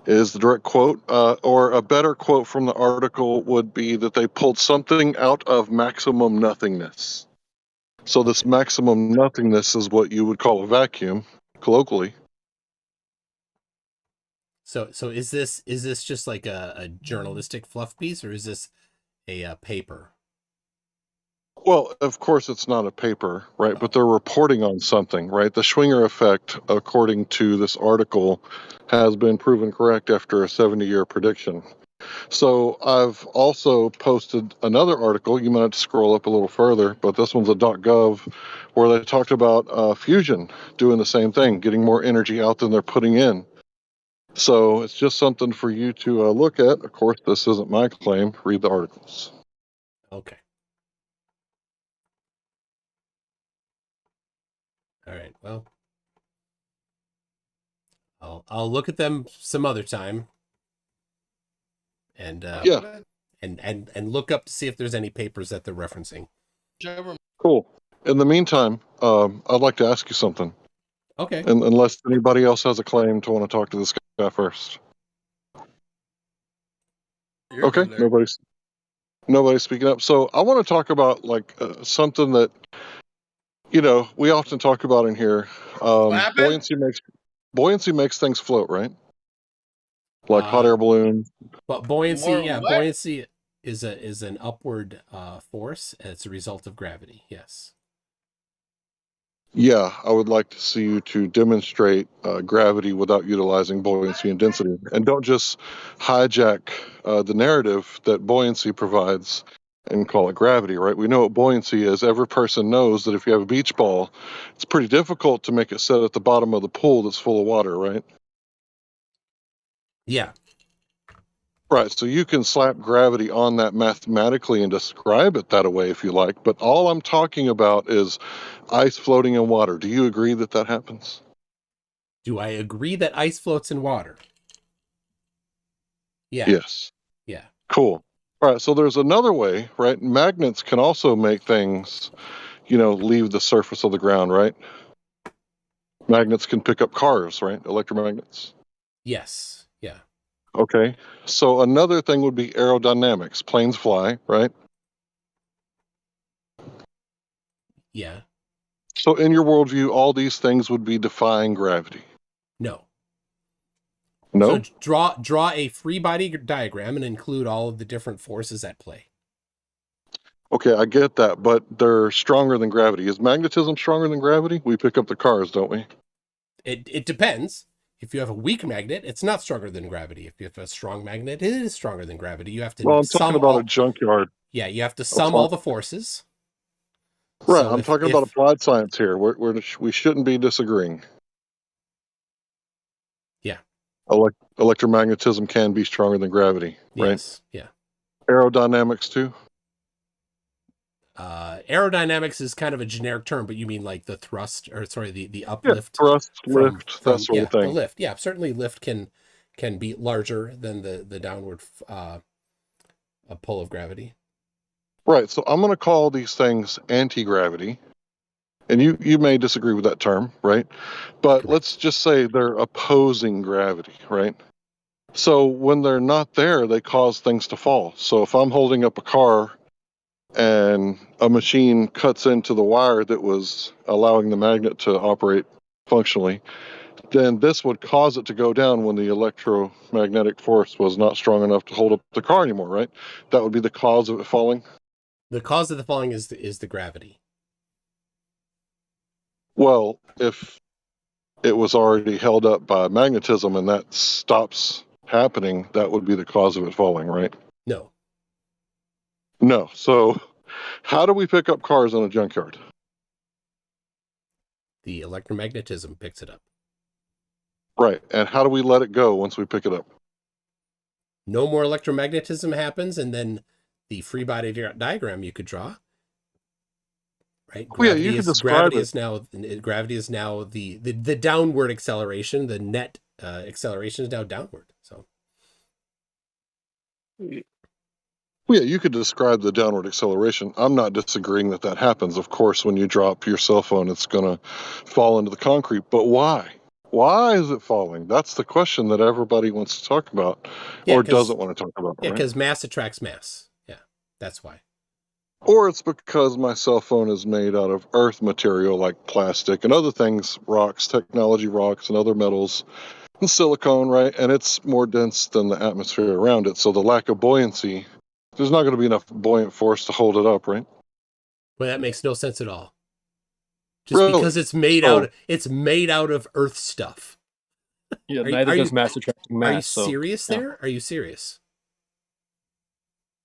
is the direct quote. Or a better quote from the article would be that they pulled something out of maximum nothingness. So this maximum nothingness is what you would call a vacuum, colloquially. So is this just like a journalistic fluff piece, or is this a paper? Well, of course it's not a paper, right? But they're reporting on something, right? The Schwinger effect, according to this article, has been proven correct after a 70-year prediction. So I've also posted another article. You might have to scroll up a little further, but this one's a .gov, where they talked about fusion doing the same thing, getting more energy out than they're putting in. So it's just something for you to look at. Of course, this isn't my claim. Read the articles. Okay. All right. Well, I'll look at them some other time. And yeah, and look up to see if there's any papers that they're referencing. Cool. In the meantime, I'd like to ask you something. Okay. And unless anybody else has a claim to want to talk to this guy first. Okay. Nobody's speaking up. So I want to talk about something that we often talk about in here. Buoyancy makes things float, right? Like hot air balloons. But buoyancy is an upward force. It's a result of gravity. Yes. Yeah, I would like to see you to demonstrate gravity without utilizing buoyancy and density. And don't just hijack the narrative that buoyancy provides and call it gravity, right? We know what buoyancy is. Every person knows that if you have a beach ball, it's pretty difficult to make it sit at the bottom of the pool that's full of water, right? Yeah. Right, so you can slap gravity on that mathematically and describe it that way if you like, but all I'm talking about is ice floating in water. Do you agree that that happens? Do I agree that ice floats in water? Yeah. Yes. Yeah. Cool. All right, so there's another way, right? Magnets can also make things, leave the surface of the ground, right? Magnets can pick up cars, right? Electromagnets. Yes. Yeah. Okay. So another thing would be aerodynamics. Planes fly, right? Yeah. So in your worldview, all these things would be defying gravity. No. No? So draw a free body diagram and include all of the different forces at play. Okay, I get that, but they're stronger than gravity. Is magnetism stronger than gravity? We pick up the cars, don't we? It depends. If you have a weak magnet, it's not stronger than gravity. If you have a strong magnet, it is stronger than gravity. You have to. Well, I'm talking about a junkyard. Yeah, you have to sum all the forces. Right, so I'm talking about applied science here. We shouldn't be disagreeing. Yeah. Electromagnetism can be stronger than gravity, right? Yes. Yeah. Aerodynamics too? Aerodynamics is kind of a generic term, but you mean like the thrust, or sorry, the uplift, thrust, lift, that sort of thing. The lift, yeah, certainly lift can be larger than the downward pull of gravity. Right. So I'm going to call these things anti-gravity, and you may disagree with that term, right? But let's just say they're opposing gravity, right? So when they're not there, they cause things to fall. So if I'm holding up a car and a machine cuts into the wire that was allowing the magnet to operate functionally, then this would cause it to go down when the electromagnetic force was not strong enough to hold up the car anymore, right? That would be the cause of it falling. The cause of the falling is the gravity. Well, if it was already held up by magnetism and that stops happening, that would be the cause of it falling, right? No. No. So How do we pick up cars in a junkyard? The electromagnetism picks it up. Right. And how do we let it go once we pick it up? No more electromagnetism happens, and then the free body diagram you could draw. Right? Gravity, you could describe gravity it. is now the downward acceleration. The net acceleration is now downward. So Yeah, you could describe the downward acceleration. I'm not disagreeing that happens. Of course, when you drop your cell phone, it's going to fall into the concrete. But why? Why is it falling? That's the question that everybody wants to talk about or doesn't want to talk about. Yeah, right? because mass attracts mass. Yeah, that's why. Or it's because my cell phone is made out of earth material like plastic and other things, rocks, technology rocks and other metals and silicone, right? And it's more dense than the atmosphere around it. So the lack of buoyancy, there's not going to be enough buoyant force to hold it up, right? Well, that makes no sense at all. Just Really? because it's made out of earth stuff. Yeah, neither does mass attracting mass. Are you serious there? Are you serious?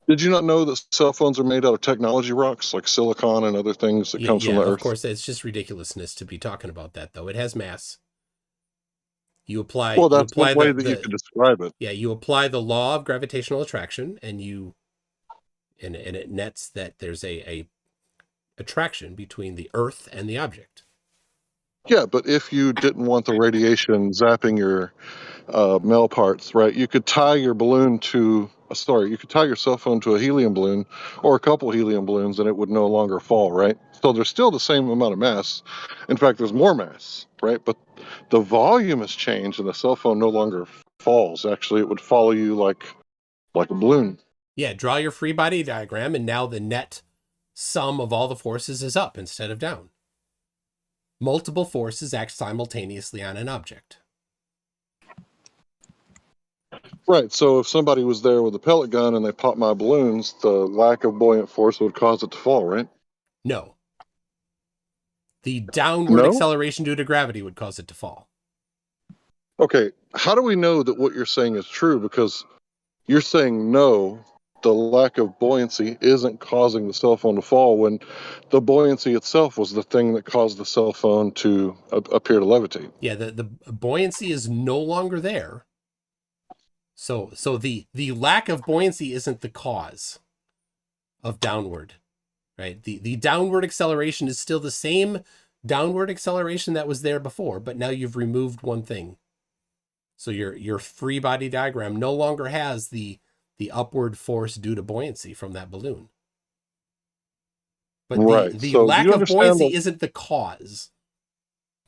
Did you not know that cell phones are made out of technology rocks like silicon and other things that comes from the earth? Of course, it's just ridiculousness to be talking about that, though. It has mass. You apply. Well, that's one way that you could describe it. Yeah, you apply the law of gravitational attraction, and it nets that there's a attraction between the Earth and the object. Yeah, but if you didn't want the radiation zapping your male parts, right? You could tie your balloon to you could tie your cell phone to a helium balloon or a couple helium balloons, and it would no longer fall, right? So there's still the same amount of mass. In fact, there's more mass, right? But the volume has changed, and the cell phone no longer falls. Actually, it would follow you like a balloon. Yeah, draw your free body diagram, and now the net sum of all the forces is up instead of down. Multiple forces act simultaneously on an object. Right, so if somebody was there with a pellet gun and they popped my balloons, the lack of buoyant force would cause it to fall, right? No. The downward acceleration due to gravity would cause it to fall. Okay, how do we know that what you're saying is true? Because you're saying no, the lack of buoyancy isn't causing the cell phone to fall when the buoyancy itself was the thing that caused the cell phone to appear to levitate. Yeah, the buoyancy is no longer there. So the lack of buoyancy isn't the cause of downward, right? The downward acceleration is still the same downward acceleration that was there before, but now you've removed one thing. So your free body diagram no longer has the upward force due to buoyancy from that balloon. But the lack of buoyancy isn't the cause.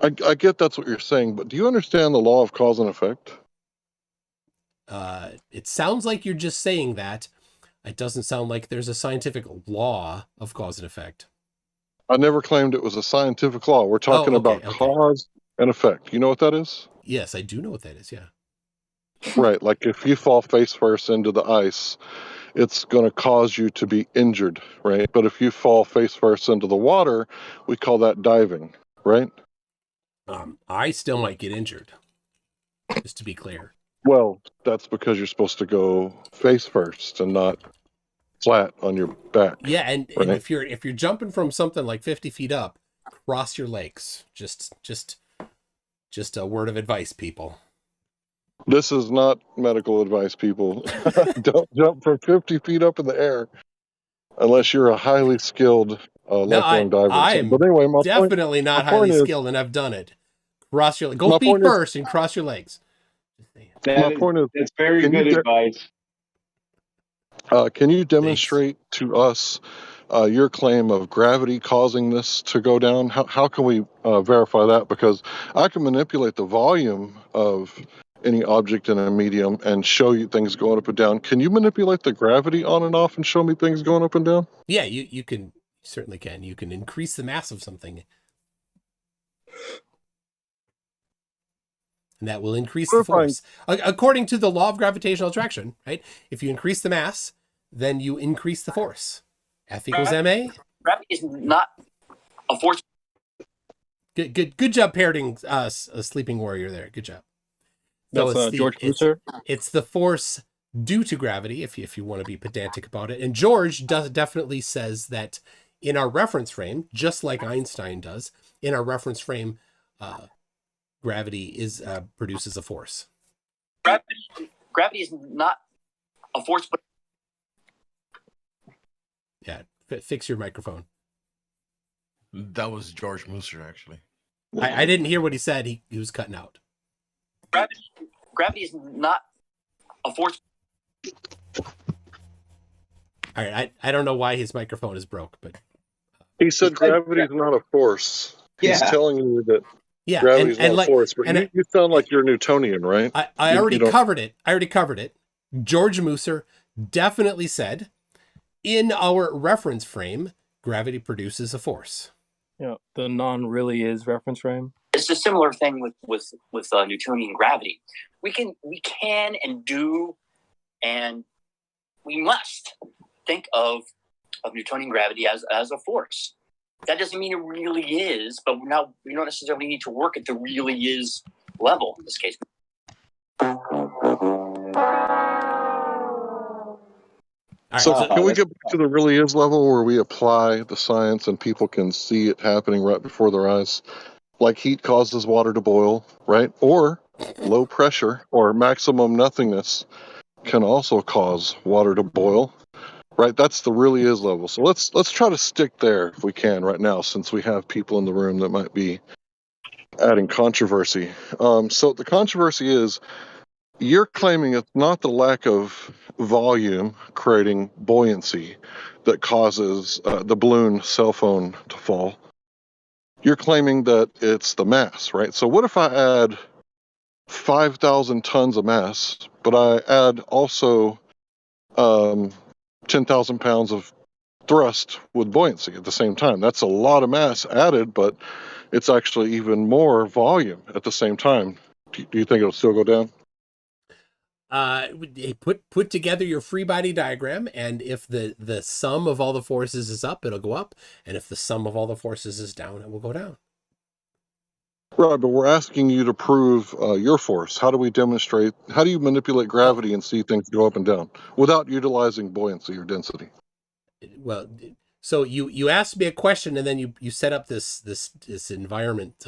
I get that's what you're saying, but do you understand the law of cause and effect? It sounds like you're just saying that. It doesn't sound like there's a scientific law of cause and effect. I never claimed it was a scientific law. We're talking about cause and effect. You know what that is? Yes, I do know what that is, yeah. Right, like if you fall face first into the ice, it's going to cause you to be injured, right? But if you fall face first into the water, we call that diving, right? I still might get injured, just to be clear. Well, that's because you're supposed to go face first and not flat on your back. Yeah, and if you're jumping from something like 50 feet up, cross your legs. Just a word of advice, people. This is not medical advice, people. Don't jump from 50 feet up in the air unless you're a highly skilled lifelong diver. I'm definitely not highly skilled, and I've done it. Cross your go feet first and cross your legs. That's very good advice. Can you demonstrate to us your claim of gravity causing this to go down? How can we verify that? Because I can manipulate the volume of any object in a medium and show you things going up and down. Can you manipulate the gravity on and off and show me things going up and down? Yeah, you can. You certainly can. You can increase the mass of something. And that will increase the force. According to the law of gravitational attraction, right? If you increase the mass, then you increase the force. F equals ma. Gravity is not a force. Good job parroting a sleeping warrior there. Good job. That's George Booster. It's the force due to gravity, if you want to be pedantic about it. And George definitely says that in our reference frame, just like Einstein does, in our reference frame, gravity produces a force. Gravity is not a force, but yeah, fix your microphone. That was George Mooser, actually. I didn't hear what he said. He was cutting out. Gravity is not a force. All right, I don't know why his microphone is broke, but he said gravity is not a force. He's telling you that gravity is not a force, but you sound like you're Newtonian, right? I already covered it. I already covered it. George Mooser definitely said, in our reference frame, gravity produces a force. Yeah, the non-really is reference frame. It's a similar thing with Newtonian gravity. We can and do, and we must think of Newtonian gravity as a force. That doesn't mean it really is, but we don't necessarily need to work at the really is level in this case. So can we get back to the really is level where we apply the science and people can see it happening right before their eyes? Like heat causes water to boil, right? Or low pressure or maximum nothingness can also cause water to boil, right? That's the really is level. So let's try to stick there if we can right now, since we have people in the room that might be adding controversy. So the controversy is, you're claiming it's not the lack of volume creating buoyancy that causes the balloon cell phone to fall. You're claiming that it's the mass, right? So what if I add 5,000 tons of mass, but I add also 10,000 pounds of thrust with buoyancy at the same time? That's a lot of mass added, but it's actually even more volume at the same time. Do you think it'll still go down? Put together your free body diagram, and if the sum of all the forces is up, it'll go up, and if the sum of all the forces is down, it will go down. Right, but we're asking you to prove your force. How do you manipulate gravity and see things go up and down without utilizing buoyancy or density? Well, so you asked me a question, and then you set up this environment,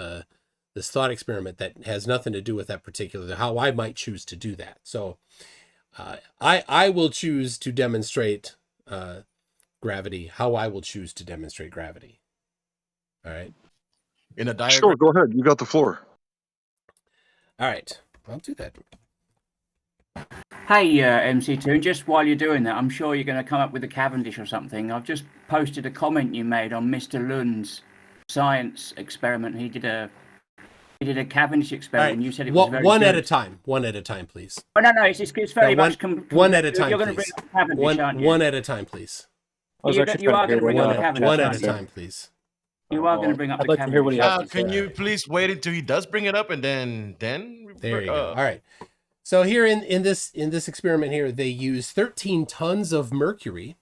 this thought experiment that has nothing to do with that particular, how I might choose to do that. So I will choose to demonstrate gravity, how I will choose to demonstrate gravity. All right. In a diagram. Sure, go ahead. You got the floor. All right. I'll do that. Hey, MC2, just while you're doing that, I'm sure you're going to come up with a Cavendish or something. I've just posted a comment you made on Mr. Lund's science experiment. He did a Cavendish experiment. And you said it was very one good. at a time. One at a time, please. Oh, no, it's very much... One at a time, You're going to bring up Cavendish, aren't you? One at a time, please. You are going to bring up Cavendish. One at a time, please. You are going to bring up I'd the like to hear what he has to say. Can you please wait until he does bring it up, and then there you go. All right. So here in this experiment here, they use 13 tons of mercury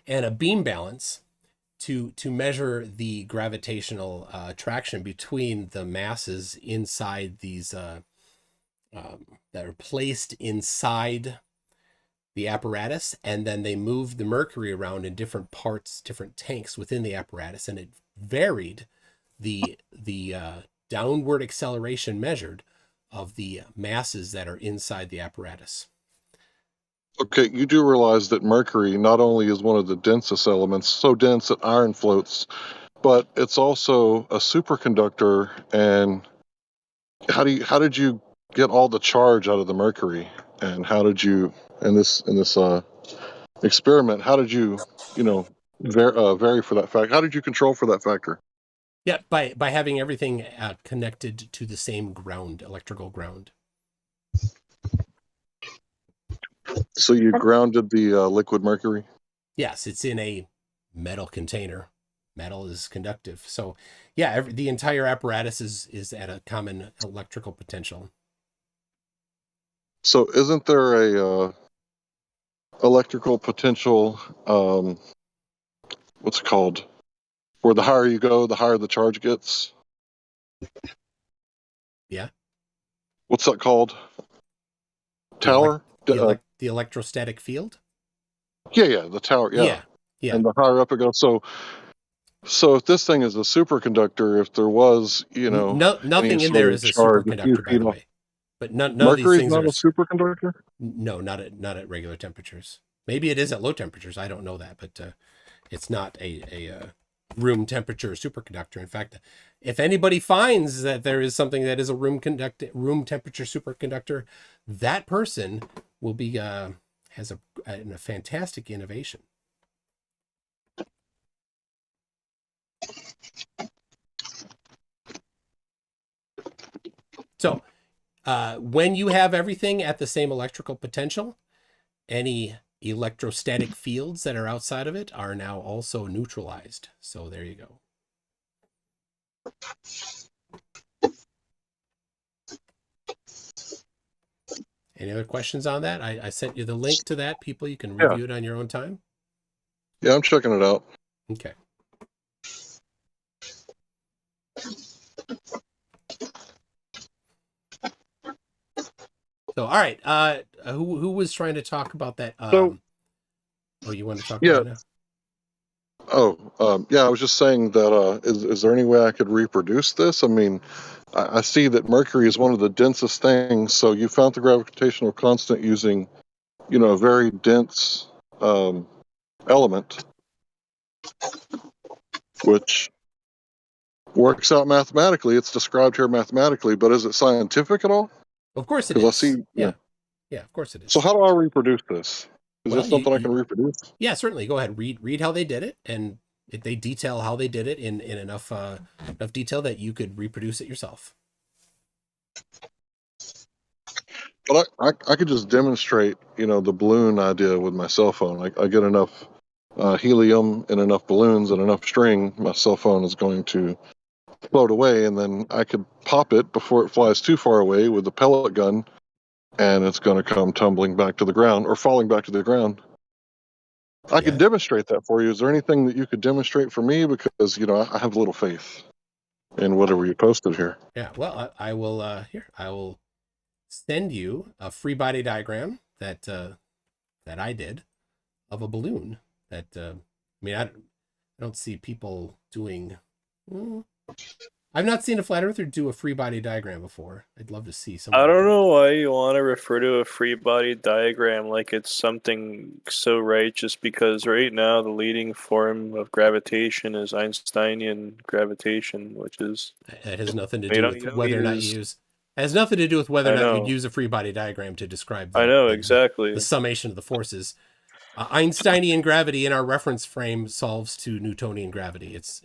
and a beam balance to measure the gravitational attraction between the masses inside these that are placed inside the apparatus, and then they moved the mercury around in different parts, different tanks within the apparatus, and it varied the downward acceleration measured of the masses that are inside the apparatus. Okay, you do realize that mercury not only is one of the densest elements, so dense that iron floats, but it's also a superconductor. And how did you get all the charge out of the mercury? And how did you, in this experiment, how did you vary for that fact? How did you control for that factor? Yeah, by having everything connected to the same ground, electrical ground. So you grounded the liquid mercury? Yes, it's in a metal container. Metal is conductive. So yeah, the entire apparatus is at a common electrical potential. So isn't there a electrical potential, what's it called? Where the higher you go, the higher the charge gets? Yeah. What's that called? tower. The electrostatic field. Yeah, the tower. Yeah. And the higher up it goes. So if this thing is a superconductor, if there was, nothing in there is a superconductor, by the way. But none of these things not are a superconductor. No, not at regular temperatures. Maybe it is at low temperatures. I don't know that, but it's not a room temperature superconductor. In fact, if anybody finds that there is something that is a room temperature superconductor, that person will be has a fantastic innovation. So when you have everything at the same electrical potential, any electrostatic fields that are outside of it are now also neutralized. So there you go. Any other questions on that? I sent you the link to that, people. You can review it on your own time. Yeah, I'm checking it out. Okay. So, all right. Who was trying to talk about that? Oh, you want to talk about it now? Yeah, I was just saying that, is there any way I could reproduce this? I mean, I see that Mercury is one of the densest things, so you found the gravitational constant using, a very dense element, which works out mathematically. It's described here mathematically, but is it scientific at all? Of course it is. I see, yeah, of course it is. So how do I reproduce this? Is this something I can reproduce? Yeah, certainly. Go ahead. Read how they did it, and they detail how they did it in enough detail that you could reproduce it yourself. But I could just demonstrate, the balloon idea with my cell phone. I get enough helium and enough balloons and enough string, my cell phone is going to float away, and then I could pop it before it flies too far away with a pellet gun, and it's going to come tumbling back to the ground or falling back to the ground. I could demonstrate that for you. Is there anything that you could demonstrate for me? Because, I have little faith in whatever you posted here. Yeah, well, I will I will send you a free body diagram that I did of a balloon that I don't see people doing. I've not seen a flat earther do a free body diagram before. I'd love to see some. I don't know why you want to refer to a free body diagram like it's something so righteous, because right now the leading form of gravitation is Einsteinian gravitation, which is... It has nothing to do with whether or not you use... It has nothing to do with whether or not you'd use a free body diagram to describe exactly the summation of the forces. Einsteinian gravity in our reference frame solves to Newtonian gravity. It's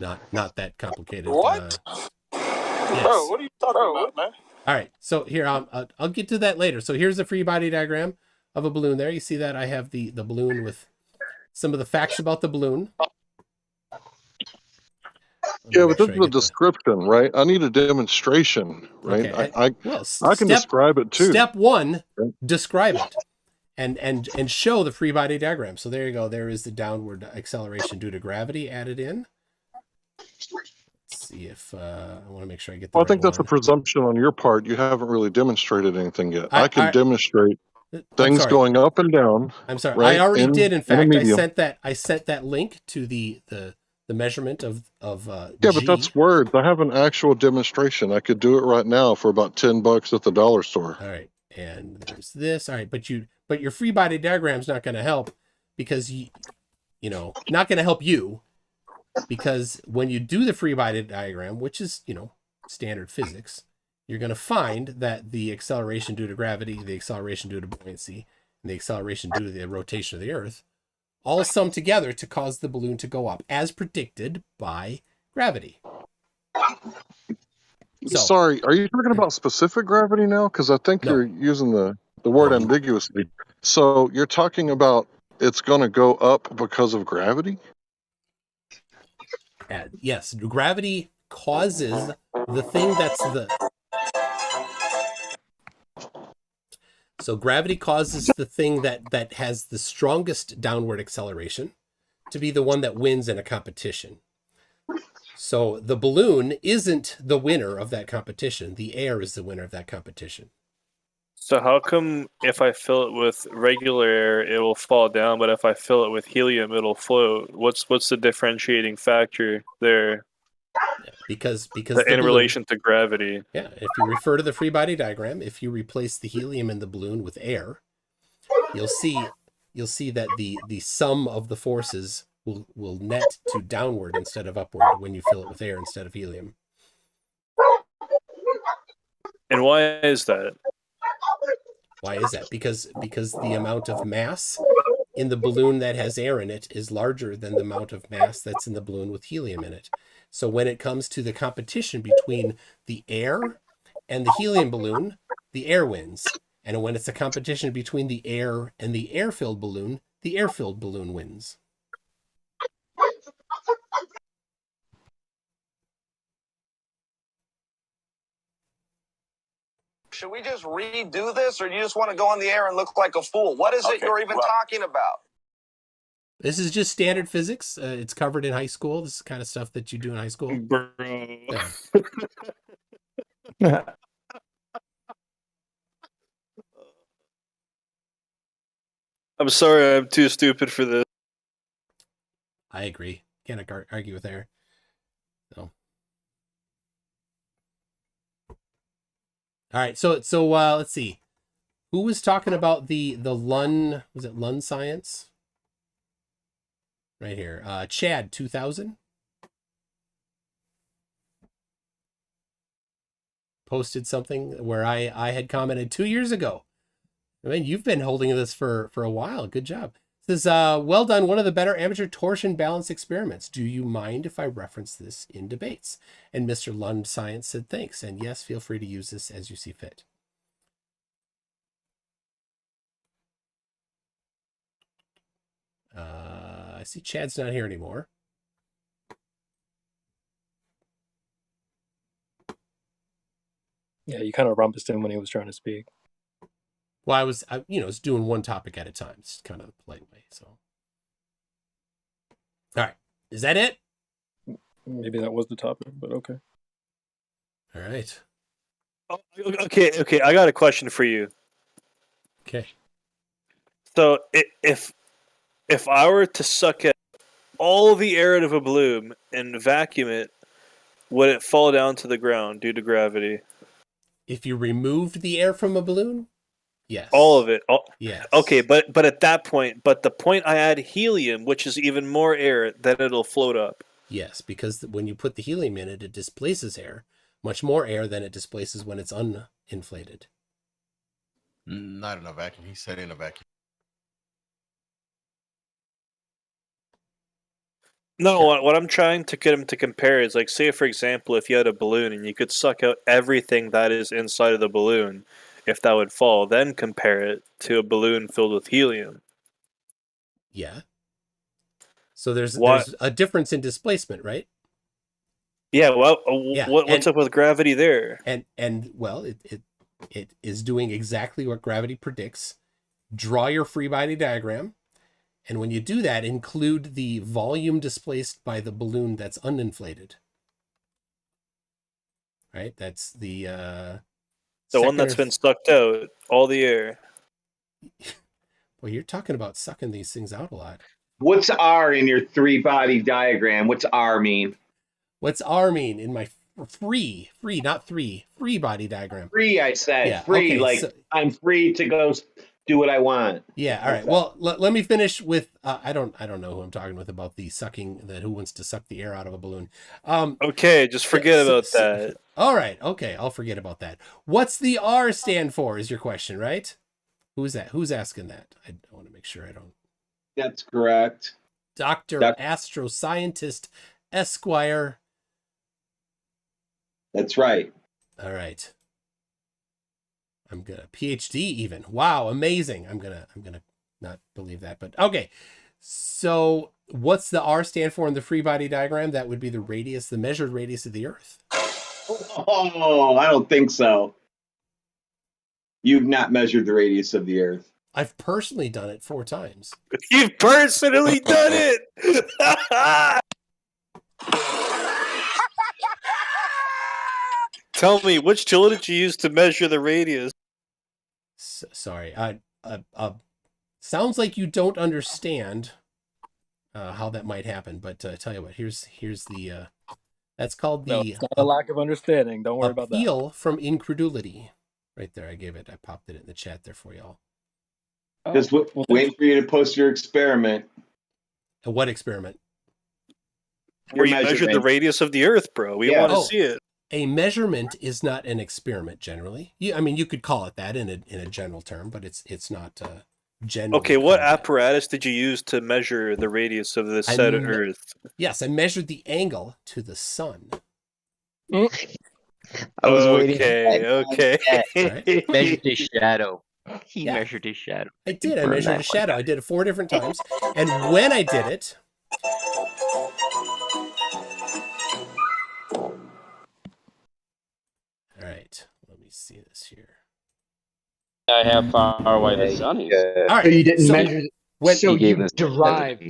not that complicated. What? Yes. Bro, what are you talking about, man? All right, so here I'll get to that later. So here's a free body diagram of a balloon. There, you see that I have the balloon with some of the facts about the balloon. Yeah, but this is a description, right? I need a demonstration, right? Okay. I can describe it too. Step one, describe it. And show the free body diagram. So there you go. There is the downward acceleration due to gravity added in. Let's see if I want to make sure I get the I think that's a presumption on your part. You haven't really demonstrated anything yet. I can demonstrate things going up and down. I'm sorry. Right? I already did. In fact, I sent that link to the measurement of yeah, but that's words. I have an actual demonstration. I could do it right now for about $10 at the dollar store. All right. And there's this. All right, but your free body diagram is not going to help because not going to help you, because when you do the free body diagram, which is, standard physics, you're going to find that the acceleration due to gravity, the acceleration due to buoyancy, and the acceleration due to the rotation of the Earth all sum together to cause the balloon to go up as predicted by gravity. So, sorry, are you talking about specific gravity now? Because I think you're using the word ambiguously. So you're talking about it's going to go up because of gravity? Yes, gravity causes the thing that's So gravity causes the thing that has the strongest downward acceleration to be the one that wins in a competition. So the balloon isn't the winner of that competition. The air is the winner of that competition. So how come if I fill it with regular air, it will fall down, but if I fill it with helium, it'll float? What's the differentiating factor there? Because in balloon, relation to gravity. Yeah, if you refer to the free body diagram, if you replace the helium in the balloon with air, you'll see that the sum of the forces will net to downward instead of upward when you fill it with air instead of helium. And why is that? Why is that? Because the amount of mass in the balloon that has air in it is larger than the amount of mass that's in the balloon with helium in it. So when it comes to the competition between the air and the helium balloon, the air wins. And when it's a competition between the air and the air-filled balloon, the air-filled balloon wins. Should we just redo this, or do you just want to go in the air and look like a fool? What is it you're even talking about? This is just standard physics. It's covered in high school. This is the kind of stuff that you do in high school. Bro. Yeah. I'm sorry, I'm too stupid for this. I agree. Can't argue with air. No. All right, so let's see. Who was talking about the Lund? Was it Lund science? Right here, Chad 2000 posted something where I had commented 2 years ago. I mean, you've been holding this for a while. Good job. It says, well done. One of the better amateur torsion balance experiments. Do you mind if I reference this in debates? And Mr. Lund Science said, thanks. And yes, feel free to use this as you see fit. I see Chad's not here anymore. Yeah, you kind of rumpused him when he was trying to speak. Well, I was doing one topic at a time. It's kind of a polite way. So, all right, is that it? Maybe that was the topic, but okay. All right. Okay. I got a question for you. Okay. So if I were to suck out all the air out of a balloon and vacuum it, would it fall down to the ground due to gravity? If you removed the air from a balloon? Yes. All of it. Yes. Okay, but at that point, the point I add helium, which is even more air, then it'll float up. Yes, because when you put the helium in it, it displaces air, much more air than it displaces when it's uninflated. Not in a vacuum. He said in a vacuum. No, what I'm trying to get him to compare is, like, say, for example, if you had a balloon and you could suck out everything that is inside of the balloon, if that would fall, then compare it to a balloon filled with helium. Yeah. So there's a difference in displacement, right? Yeah, well, what's up with gravity there? And well, it is doing exactly what gravity predicts. Draw your free body diagram. And when you do that, include the volume displaced by the balloon that's uninflated. Right? That's the one that's been sucked out, all the air. Well, you're talking about sucking these things out a lot. What's R in your three-body diagram? What's R mean? What's R mean in my free body diagram? Free, I said. Yeah, free, okay, so I'm free to go do what I want. Yeah, all right. Well, let me finish with I don't know who I'm talking with about the sucking, who wants to suck the air out of a balloon. Okay, just forget about that. All right, okay, I'll forget about that. What's the R stand for is your question, right? Who's that? Who's asking that? I want to make sure I don't. That's correct. Dr. Astroscientist Esquire. That's right. All right. I'm gonna PhD even. Wow, amazing. I'm gonna not believe that, but okay. So what's the R stand for in the free body diagram? That would be the radius, the measured radius of the Earth. Oh, I don't think so. You've not measured the radius of the Earth. I've personally done it 4 times. You've personally done it. Tell me, which tool did you use to measure the radius? sorry. Sounds like you don't understand how that might happen, but I tell you what, here's the that's called the it's not a lack of understanding. Don't worry about that. Appeal from incredulity. Right there, I popped it in the chat there for y'all. Just waiting for you to post your experiment. What experiment? Where you measured the radius of the Earth, bro. We want to see it. A measurement is not an experiment generally. I mean, you could call it that in a general term, but it's not general. Okay, what apparatus did you use to measure the radius of the said Earth? Yes, I measured the angle to the sun. I was waiting. Okay. Right? Measured his shadow. He measured his shadow. I did. I measured a shadow. I did it 4 different times. And when I did it, all right, let me see this here. How far away the sun is. All right. So you didn't measure. When you derived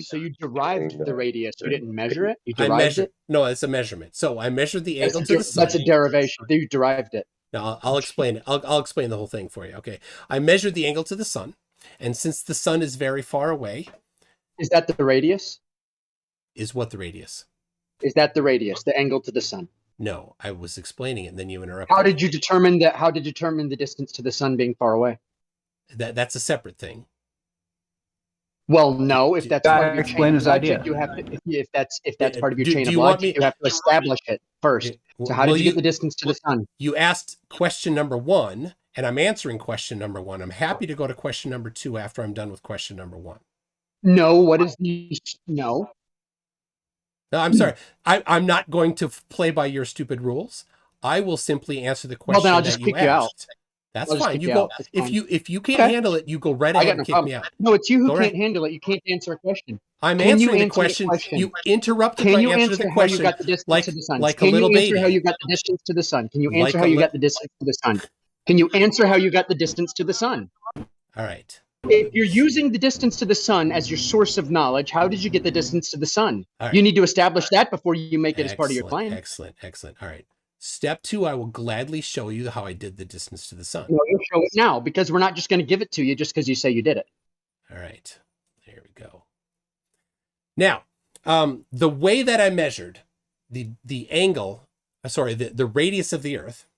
the radius. You didn't measure it. You derived it. No, it's a measurement. So I measured the angle to the sun. That's a derivation. You derived it. Now I'll explain it. I'll explain the whole thing for you. Okay. I measured the angle to the sun, and since the sun is very far away, is that the radius? Is what the radius? Is that the radius? The angle to the sun? No, I was explaining it, and then you interrupted. How did you determine that? How did you determine the distance to the sun being far away? That's a separate thing. Well, no. If that's part of your explain his idea, you have to. If that's part of your chain of logic, you have to establish it first. So how did you get the distance to the sun? You asked question number 1, and I'm answering question number 1. I'm happy to go to question number 2 after I'm done with question number 1. No. What is the no? No, I'm sorry. I'm not going to play by your stupid rules. I will simply answer the question. Well, then I'll just kick you out. That's fine. You go if you can't handle it, you go right ahead and kick me out. No, it's you who can't handle it. You can't answer a question. I'm answering the question. You interrupted my answer to the question. Like a little baby. Can you answer how you got the distance to the sun? Can you answer how you got the distance to the sun? Can you answer how you got the distance to the sun? All right. If you're using the distance to the sun as your source of knowledge, how did you get the distance to the sun? Right. You need to establish that before you make it as part of your claim. Excellent. All right. Step 2, I will gladly show you how I did the distance to the sun. Well, you'll show it now, because we're not just going to give it to you just because you say you did it. All right. There we go. Now, the way that I measured the angle, the radius of the Earth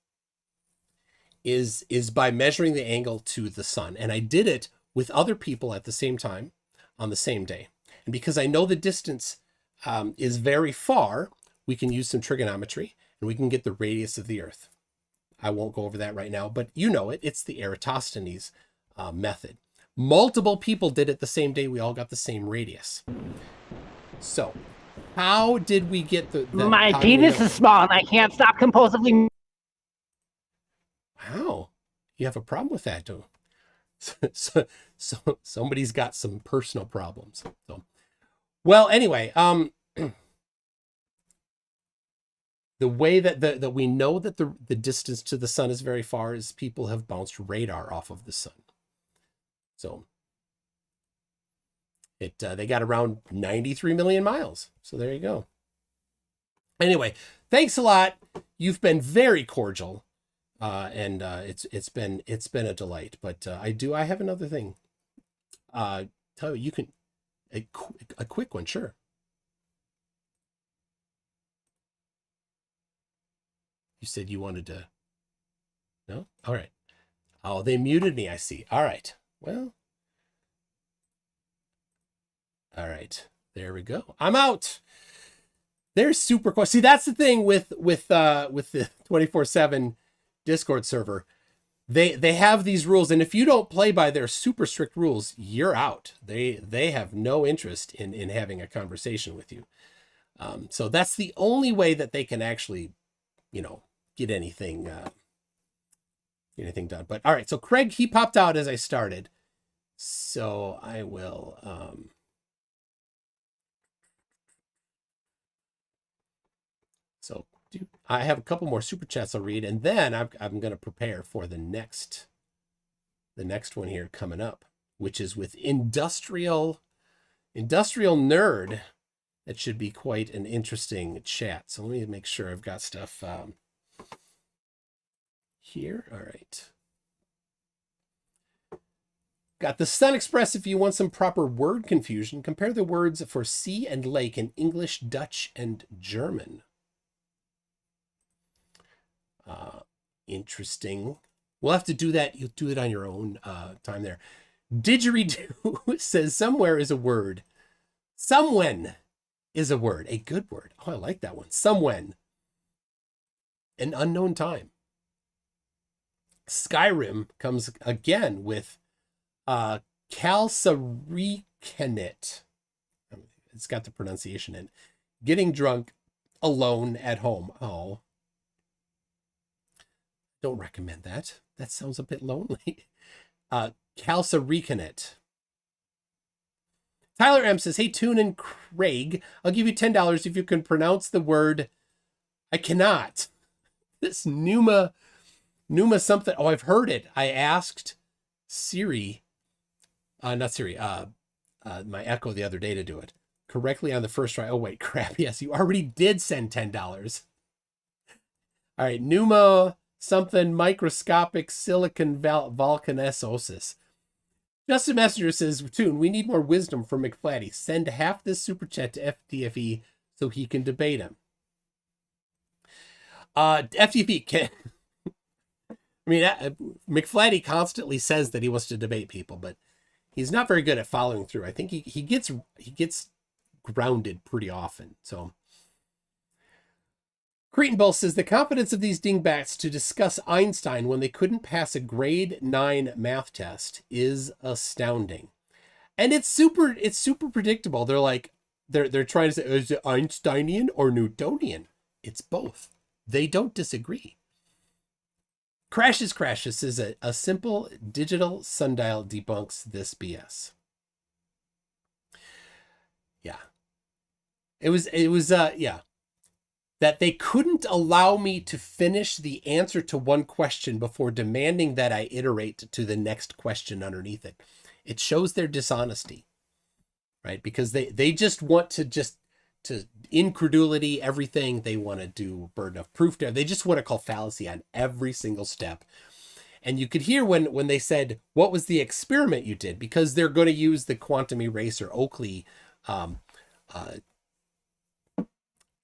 is by measuring the angle to the sun. And I did it with other people at the same time on the same day. And because I know the distance is very far, we can use some trigonometry and we can get the radius of the Earth. I won't go over that right now, but you know it. It's the Eratosthenes method. Multiple people did it the same day. We all got the same radius. So how did we get the my penis is small and I can't stop compulsively. Wow. You have a problem with that, too. So somebody's got some personal problems. So, well, anyway, the way that we know that the distance to the sun is very far is people have bounced radar off of the sun. So they got around 93 million miles. So there you go. Anyway, thanks a lot. You've been very cordial. And it's been a delight, but I have another thing. Tell you can a quick one, sure. You said you wanted to. No, all right. Oh, they muted me. I see. All right. Well. All right. There we go. I'm out. There's super cool. See, that's the thing with the 24/7 Discord server. They have these rules, and if you don't play by their super strict rules, you're out. They have no interest in having a conversation with you. So that's the only way that they can actually, get anything done. But all right, so Craig, he popped out as I started, so I will. So I have a couple more super chats I'll read, and then I'm going to prepare for the next one here coming up, which is with industrial nerd. That should be quite an interesting chat. So let me make sure I've got stuff here. All right. Got the Sun Express. If you want some proper word confusion, compare the words for sea and lake in English, Dutch, and German. Interesting. We'll have to do that. You'll do it on your own time there. Didgeridoo says somewhere is a word. Somewhen is a word. A good word. Oh, I like that one. Somewhen. An unknown time. Skyrim comes again with calcaricanate. It's got the pronunciation in. Getting drunk alone at home. Oh. Don't recommend that. That sounds a bit lonely. Calcaricanate. Tyler M says, hey, Toon and Craig, I'll give you $10 if you can pronounce the word. I cannot. This Numa something. Oh, I've heard it. I asked Siri, not Siri, my Echo the other day to do it correctly on the first try. Oh, wait, crap. Yes, you already did send $10. All right, Numa something microscopic silicon volcanesosis. Justin Messenger says, Toon, we need more wisdom from McFlatty. Send half this super chat to FTFE so he can debate him. FTFE can. I mean, McFlatty constantly says that he wants to debate people, but he's not very good at following through. I think he gets grounded pretty often. So Cretan Bull says the confidence of these dingbats to discuss Einstein when they couldn't pass a grade 9 math test is astounding. And it's super predictable. They're like, they're trying to say, is it Einsteinian or Newtonian? It's both. They don't disagree. Crashes is a simple digital sundial debunks this BS. Yeah. It was yeah. That they couldn't allow me to finish the answer to one question before demanding that I iterate to the next question underneath it. It shows their dishonesty, right? Because they just want to incredulity, everything. They want to do burden of proof. They just want to call fallacy on every single step. And you could hear when they said, what was the experiment you did? Because they're going to use the quantum eraser Oakley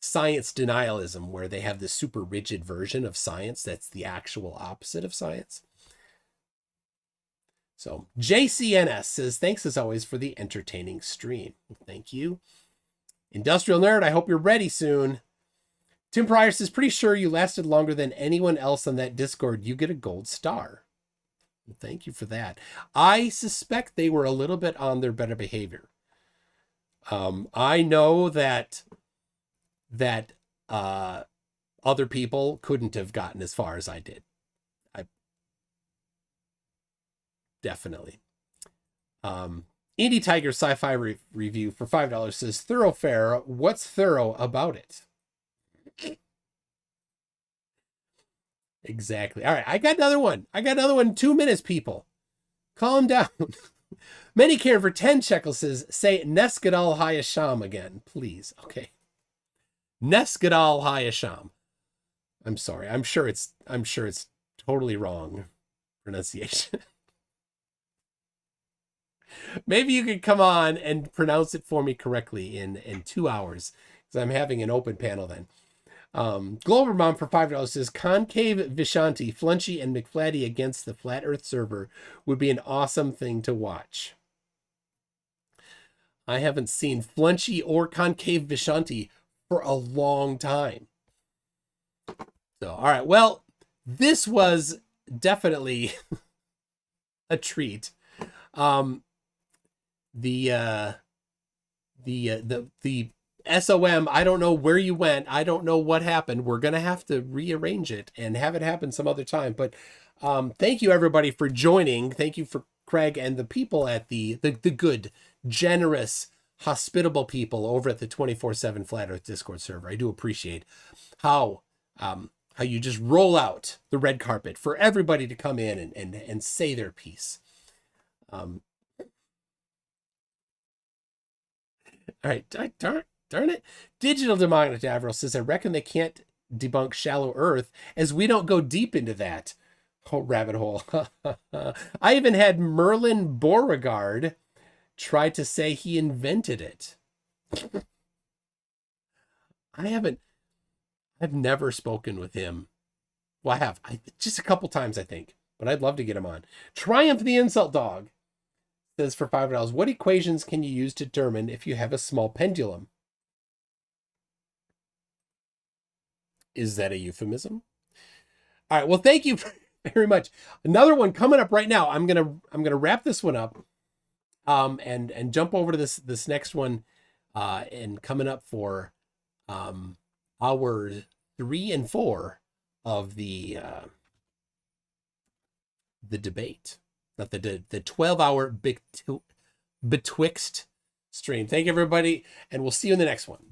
science denialism, where they have this super rigid version of science that's the actual opposite of science. So JCNS says, thanks as always for the entertaining stream. Thank you. Industrial Nerd, I hope you're ready soon. Tim Pryor says, pretty sure you lasted longer than anyone else on that Discord. You get a gold star. Thank you for that. I suspect they were a little bit on their better behavior. I know that other people couldn't have gotten as far as I did. Definitely. Indie Tiger Sci-Fi review for $5 says, Thoroughfare, what's thorough about it? Exactly. All right, I got another one. 2 minutes, people. Calm down. Many care for 10 shekels says, say Neskadal Hayasham again, please. Okay. Neskadal Hayasham. I'm sorry. I'm sure it's totally wrong pronunciation. Maybe you could come on and pronounce it for me correctly in 2 hours, because I'm having an open panel then. Glover Mom for $5 says, Concave Vishanti, Flunchy, and McFlatty against the Flat Earth server would be an awesome thing to watch. I haven't seen Flunchy or Concave Vishanti for a long time. So, all right. Well, this was definitely a treat. The SOM, I don't know where you went. I don't know what happened. We're going to have to rearrange it and have it happen some other time. But thank you, everybody, for joining. Thank you for Craig and the people at the good, generous, hospitable people over at the 24/7 Flat Earth Discord server. I do appreciate how you just roll out the red carpet for everybody to come in and say their piece. All right, darn it. Digital Demonic Avril says, I reckon they can't debunk shallow Earth as we don't go deep into that. Oh, rabbit hole. I even had Merlin Beauregard try to say he invented it. I've never spoken with him. Well, I have. Just a couple times, I think. But I'd love to get him on. Triumph the Insult Dog says for $5, what equations can you use to determine if you have a small pendulum? Is that a euphemism? All right. Well, thank you very much. Another one coming up right now. I'm gonna wrap this one up, and jump over to this next one, and coming up for hour 3 and 4 of the debate, not the 12-hour Betwixt stream. Thank you, everybody, and we'll see you in the next one.